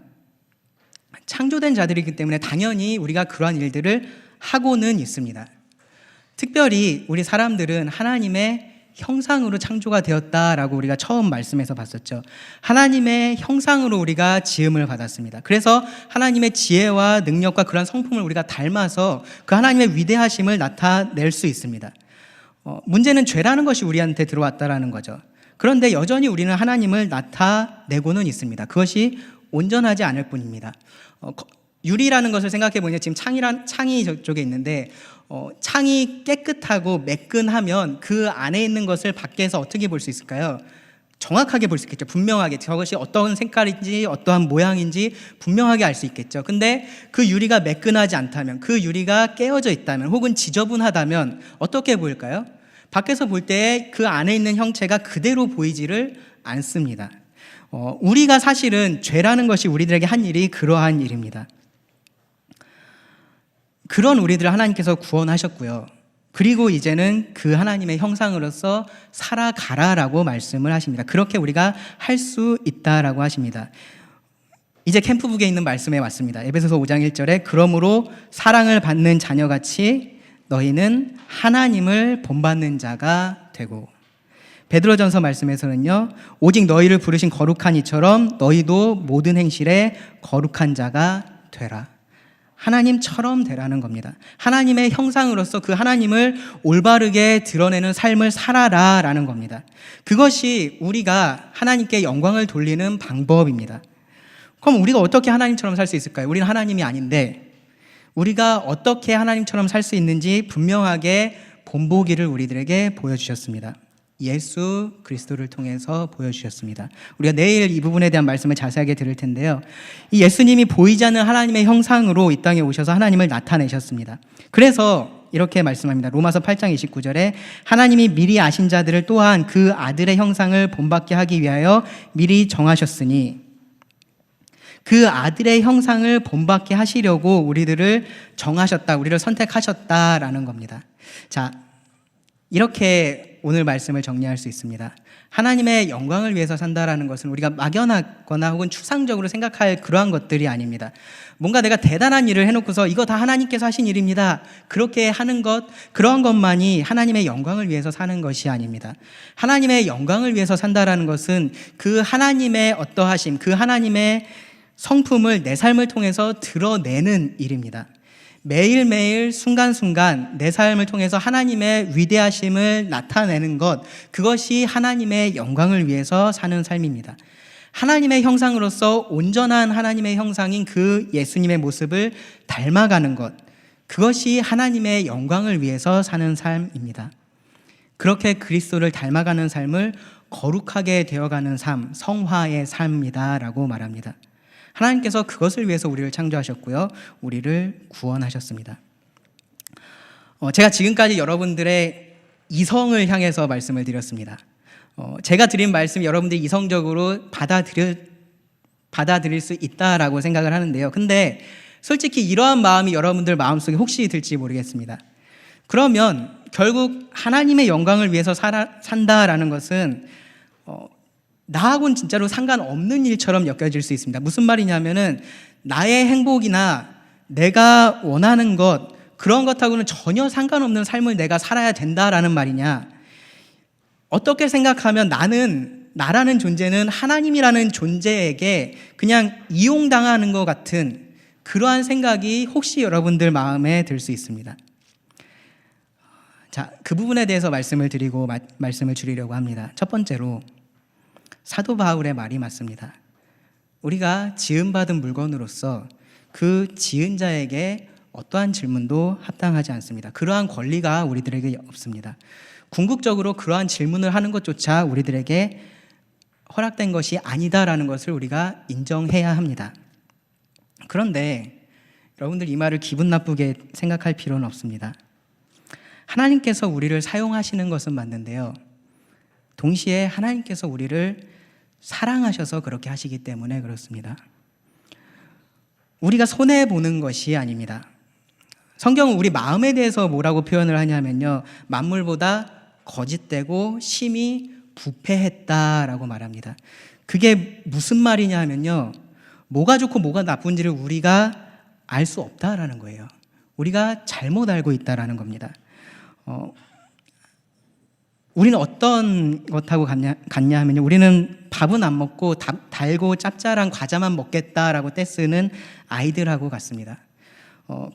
A: 창조된 자들이기 때문에 당연히 우리가 그러한 일들을 하고는 있습니다. 특별히 우리 사람들은 하나님의 형상으로 창조가 되었다라고 우리가 처음 말씀에서 봤었죠. 하나님의 형상으로 우리가 지음을 받았습니다. 그래서 하나님의 지혜와 능력과 그런 성품을 우리가 닮아서 그 하나님의 위대하심을 나타낼 수 있습니다. 문제는 죄라는 것이 우리한테 들어왔다라는 거죠. 그런데 여전히 우리는 하나님을 나타내고는 있습니다. 그것이 온전하지 않을 뿐입니다. 유리라는 것을 생각해 보면 지금 창이 저쪽에 있는데 창이 깨끗하고 매끈하면 그 안에 있는 것을 밖에서 어떻게 볼 수 있을까요? 정확하게 볼 수 있겠죠. 분명하게 저것이 어떤 색깔인지 어떠한 모양인지 분명하게 알 수 있겠죠. 근데 그 유리가 매끈하지 않다면, 그 유리가 깨어져 있다면 혹은 지저분하다면 어떻게 보일까요? 밖에서 볼 때 그 안에 있는 형체가 그대로 보이지를 않습니다. 우리가 사실은 죄라는 것이 우리들에게 한 일이 그러한 일입니다. 그런 우리들을 하나님께서 구원하셨고요. 그리고 이제는 그 하나님의 형상으로서 살아가라라고 말씀을 하십니다. 그렇게 우리가 할 수 있다라고 하십니다. 이제 캠프북에 있는 말씀에 왔습니다. 에베소서 5장 1절에 그러므로 사랑을 받는 자녀같이 너희는 하나님을 본받는 자가 되고, 베드로전서 말씀에서는요, 오직 너희를 부르신 거룩한 이처럼 너희도 모든 행실에 거룩한 자가 되라. 하나님처럼 되라는 겁니다. 하나님의 형상으로서 그 하나님을 올바르게 드러내는 삶을 살아라라는 겁니다. 그것이 우리가 하나님께 영광을 돌리는 방법입니다. 그럼 우리가 어떻게 하나님처럼 살 수 있을까요? 우리는 하나님이 아닌데 우리가 어떻게 하나님처럼 살 수 있는지 분명하게 본보기를 우리들에게 보여주셨습니다. 예수 그리스도를 통해서 보여주셨습니다. 우리가 내일 이 부분에 대한 말씀을 자세하게 들을 텐데요, 이 예수님이 보이지 않는 하나님의 형상으로 이 땅에 오셔서 하나님을 나타내셨습니다. 그래서 이렇게 말씀합니다. 로마서 8장 29절에 하나님이 미리 아신 자들을 또한 그 아들의 형상을 본받게 하기 위하여 미리 정하셨으니, 그 아들의 형상을 본받게 하시려고 우리들을 정하셨다, 우리를 선택하셨다라는 겁니다. 자, 이렇게 오늘 말씀을 정리할 수 있습니다. 하나님의 영광을 위해서 산다라는 것은 우리가 막연하거나 혹은 추상적으로 생각할 그러한 것들이 아닙니다. 뭔가 내가 대단한 일을 해놓고서 이거 다 하나님께서 하신 일입니다, 그렇게 하는 것, 그러한 것만이 하나님의 영광을 위해서 사는 것이 아닙니다. 하나님의 영광을 위해서 산다라는 것은 그 하나님의 어떠하심, 그 하나님의 성품을 내 삶을 통해서 드러내는 일입니다. 매일매일 순간순간 내 삶을 통해서 하나님의 위대하심을 나타내는 것, 그것이 하나님의 영광을 위해서 사는 삶입니다. 하나님의 형상으로서 온전한 하나님의 형상인 그 예수님의 모습을 닮아가는 것, 그것이 하나님의 영광을 위해서 사는 삶입니다. 그렇게 그리스도를 닮아가는 삶을 거룩하게 되어가는 삶, 성화의 삶이다라고 말합니다. 하나님께서 그것을 위해서 우리를 창조하셨고요, 우리를 구원하셨습니다. 제가 지금까지 여러분들의 이성을 향해서 말씀을 드렸습니다. 제가 드린 말씀 여러분들이 이성적으로 받아들일 수 있다라고 생각을 하는데요. 근데 솔직히 이러한 마음이 여러분들 마음속에 혹시 들지 모르겠습니다. 그러면 결국 하나님의 영광을 위해서 산다라는 것은 나하고는 진짜로 상관없는 일처럼 여겨질 수 있습니다. 무슨 말이냐면은 나의 행복이나 내가 원하는 것, 그런 것하고는 전혀 상관없는 삶을 내가 살아야 된다라는 말이냐, 어떻게 생각하면 나라는 존재는 하나님이라는 존재에게 그냥 이용당하는 것 같은 그러한 생각이 혹시 여러분들 마음에 들 수 있습니다. 자, 그 부분에 대해서 말씀을 드리고 말씀을 줄이려고 합니다. 첫 번째로, 사도 바울의 말이 맞습니다. 우리가 지음받은 물건으로서 그 지은 자에게 어떠한 질문도 합당하지 않습니다. 그러한 권리가 우리들에게 없습니다. 궁극적으로 그러한 질문을 하는 것조차 우리들에게 허락된 것이 아니다라는 것을 우리가 인정해야 합니다. 그런데 여러분들 이 말을 기분 나쁘게 생각할 필요는 없습니다. 하나님께서 우리를 사용하시는 것은 맞는데요, 동시에 하나님께서 우리를 사랑하셔서 그렇게 하시기 때문에 그렇습니다. 우리가 손해보는 것이 아닙니다. 성경은 우리 마음에 대해서 뭐라고 표현을 하냐면요, 만물보다 거짓되고 심히 부패했다라고 말합니다. 그게 무슨 말이냐 하면요, 뭐가 좋고 뭐가 나쁜지를 우리가 알 수 없다라는 거예요. 우리가 잘못 알고 있다라는 겁니다. 우리는 어떤 것하고 같냐 하면요, 우리는 밥은 안 먹고 달고 짭짤한 과자만 먹겠다라고 떼쓰는 아이들하고 같습니다.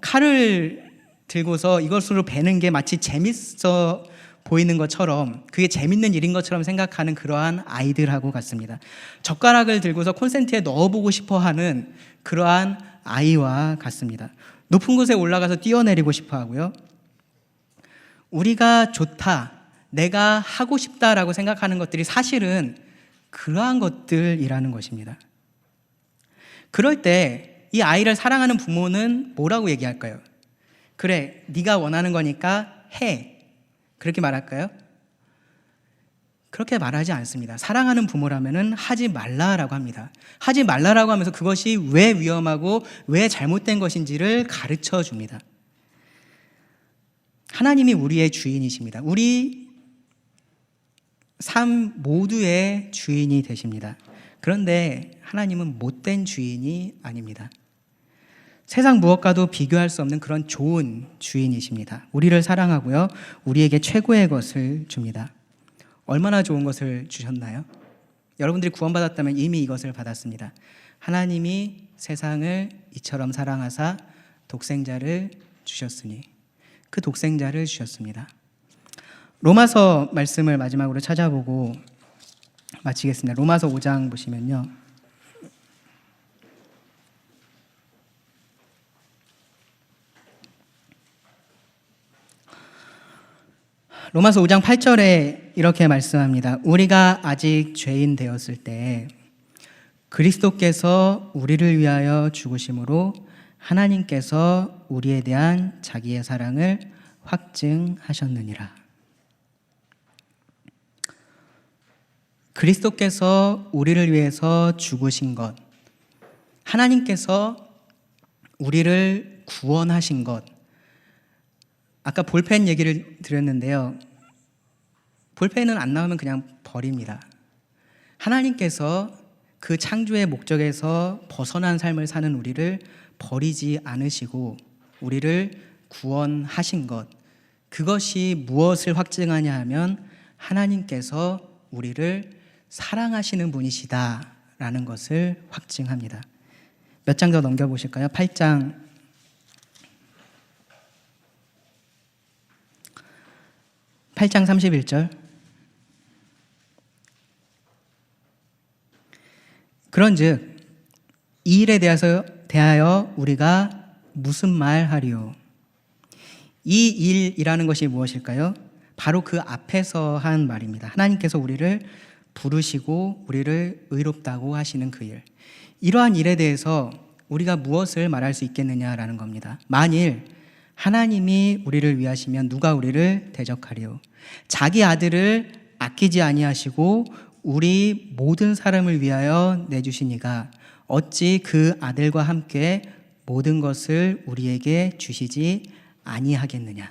A: 칼을 들고서 이것으로 베는 게 마치 재밌어 보이는 것처럼, 그게 재밌는 일인 것처럼 생각하는 그러한 아이들하고 같습니다. 젓가락을 들고서 콘센트에 넣어보고 싶어하는 그러한 아이와 같습니다. 높은 곳에 올라가서 뛰어내리고 싶어 하고요, 우리가 좋다, 내가 하고 싶다라고 생각하는 것들이 사실은 그러한 것들이라는 것입니다. 그럴 때 이 아이를 사랑하는 부모는 뭐라고 얘기할까요? 그래, 네가 원하는 거니까 해, 그렇게 말할까요? 그렇게 말하지 않습니다. 사랑하는 부모라면은 하지 말라라고 합니다. 하지 말라라고 하면서 그것이 왜 위험하고 왜 잘못된 것인지를 가르쳐 줍니다. 하나님이 우리의 주인이십니다. 우리 삶 모두의 주인이 되십니다. 그런데 하나님은 못된 주인이 아닙니다. 세상 무엇과도 비교할 수 없는 그런 좋은 주인이십니다. 우리를 사랑하고요, 우리에게 최고의 것을 줍니다. 얼마나 좋은 것을 주셨나요? 여러분들이 구원받았다면 이미 이것을 받았습니다. 하나님이 세상을 이처럼 사랑하사 독생자를 주셨으니, 그 독생자를 주셨습니다. 로마서 말씀을 마지막으로 찾아보고 마치겠습니다. 로마서 5장 보시면요, 로마서 5장 8절에 이렇게 말씀합니다. 우리가 아직 죄인 되었을 때 그리스도께서 우리를 위하여 죽으심으로 하나님께서 우리에 대한 자기의 사랑을 확증하셨느니라. 그리스도께서 우리를 위해서 죽으신 것, 하나님께서 우리를 구원하신 것. 아까 볼펜 얘기를 드렸는데요, 볼펜은 안 나오면 그냥 버립니다. 하나님께서 그 창조의 목적에서 벗어난 삶을 사는 우리를 버리지 않으시고 우리를 구원하신 것, 그것이 무엇을 확증하냐 하면 하나님께서 우리를 사랑하시는 분이시다라는 것을 확증합니다. 몇 장 더 넘겨보실까요? 8장 31절. 그런즉 이 일에 대하여 우리가 무슨 말 하리요? 이 일이라는 것이 무엇일까요? 바로 그 앞에서 한 말입니다. 하나님께서 우리를 부르시고 우리를 의롭다고 하시는 그 일. 이러한 일에 대해서 우리가 무엇을 말할 수 있겠느냐라는 겁니다. 만일 하나님이 우리를 위하시면 누가 우리를 대적하리요? 자기 아들을 아끼지 아니하시고 우리 모든 사람을 위하여 내주신 이가 어찌 그 아들과 함께 모든 것을 우리에게 주시지 아니하겠느냐.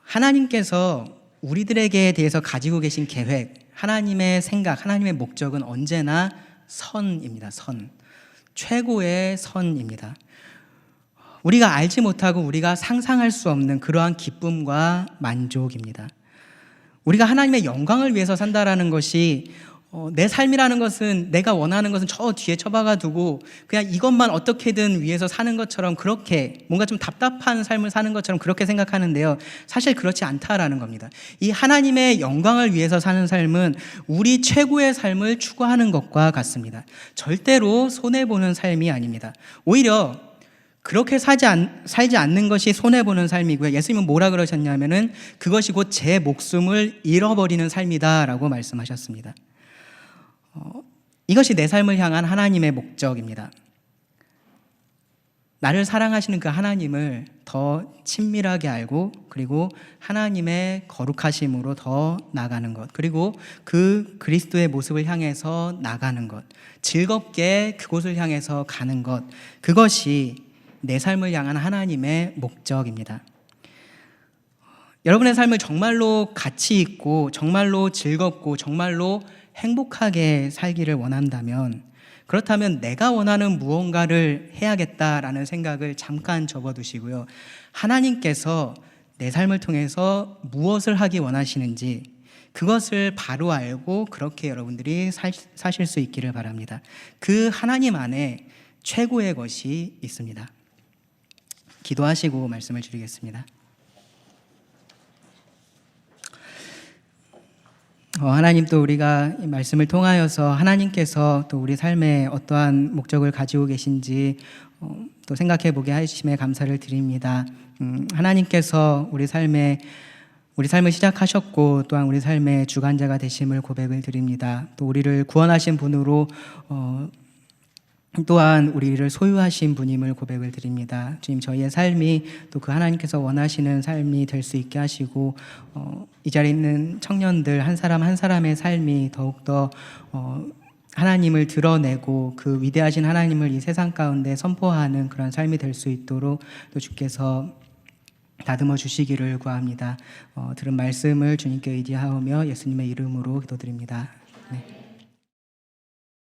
A: 하나님께서 우리들에게 대해서 가지고 계신 계획, 하나님의 생각, 하나님의 목적은 언제나 선입니다. 선. 최고의 선입니다. 우리가 알지 못하고 우리가 상상할 수 없는 그러한 기쁨과 만족입니다. 우리가 하나님의 영광을 위해서 산다라는 것이 내 삶이라는 것은 내가 원하는 것은 저 뒤에 처박아 두고 그냥 이것만 어떻게든 위해서 사는 것처럼 그렇게 뭔가 좀 답답한 삶을 사는 것처럼 그렇게 생각하는데요. 사실 그렇지 않다라는 겁니다. 이 하나님의 영광을 위해서 사는 삶은 우리 최고의 삶을 추구하는 것과 같습니다. 절대로 손해보는 삶이 아닙니다. 오히려 그렇게 살지 않는 것이 손해보는 삶이고요. 예수님은 뭐라 그러셨냐면은 그것이 곧 제 목숨을 잃어버리는 삶이다라고 말씀하셨습니다. 이것이 내 삶을 향한 하나님의 목적입니다. 나를 사랑하시는 그 하나님을 더 친밀하게 알고 그리고 하나님의 거룩하심으로 더 나가는 것, 그리고 그 그리스도의 모습을 향해서 나가는 것, 즐겁게 그곳을 향해서 가는 것, 그것이 내 삶을 향한 하나님의 목적입니다. 여러분의 삶을 정말로 가치 있고 정말로 즐겁고 정말로 행복하게 살기를 원한다면, 그렇다면 내가 원하는 무언가를 해야겠다라는 생각을 잠깐 접어두시고요. 하나님께서 내 삶을 통해서 무엇을 하기 원하시는지 그것을 바로 알고 그렇게 여러분들이 사실 수 있기를 바랍니다. 그 하나님 안에 최고의 것이 있습니다. 기도하시고 말씀을 드리겠습니다. 하나님, 또 우리가 이 말씀을 통하여서 하나님께서 또 우리 삶에 어떠한 목적을 가지고 계신지 또 생각해 보게 하심에 감사를 드립니다. 하나님께서 우리 삶을 시작하셨고 또한 우리 삶의 주관자가 되심을 고백을 드립니다. 또 우리를 구원하신 분으로 또한 우리를 소유하신 분임을 고백을 드립니다. 주님, 저희의 삶이 또 그 하나님께서 원하시는 삶이 될 수 있게 하시고 이 자리에 있는 청년들 한 사람 한 사람의 삶이 더욱더 하나님을 드러내고 그 위대하신 하나님을 이 세상 가운데 선포하는 그런 삶이 될 수 있도록 또 주께서 다듬어 주시기를 구합니다. 들은 말씀을 주님께 의지하오며 예수님의 이름으로 기도드립니다. 네.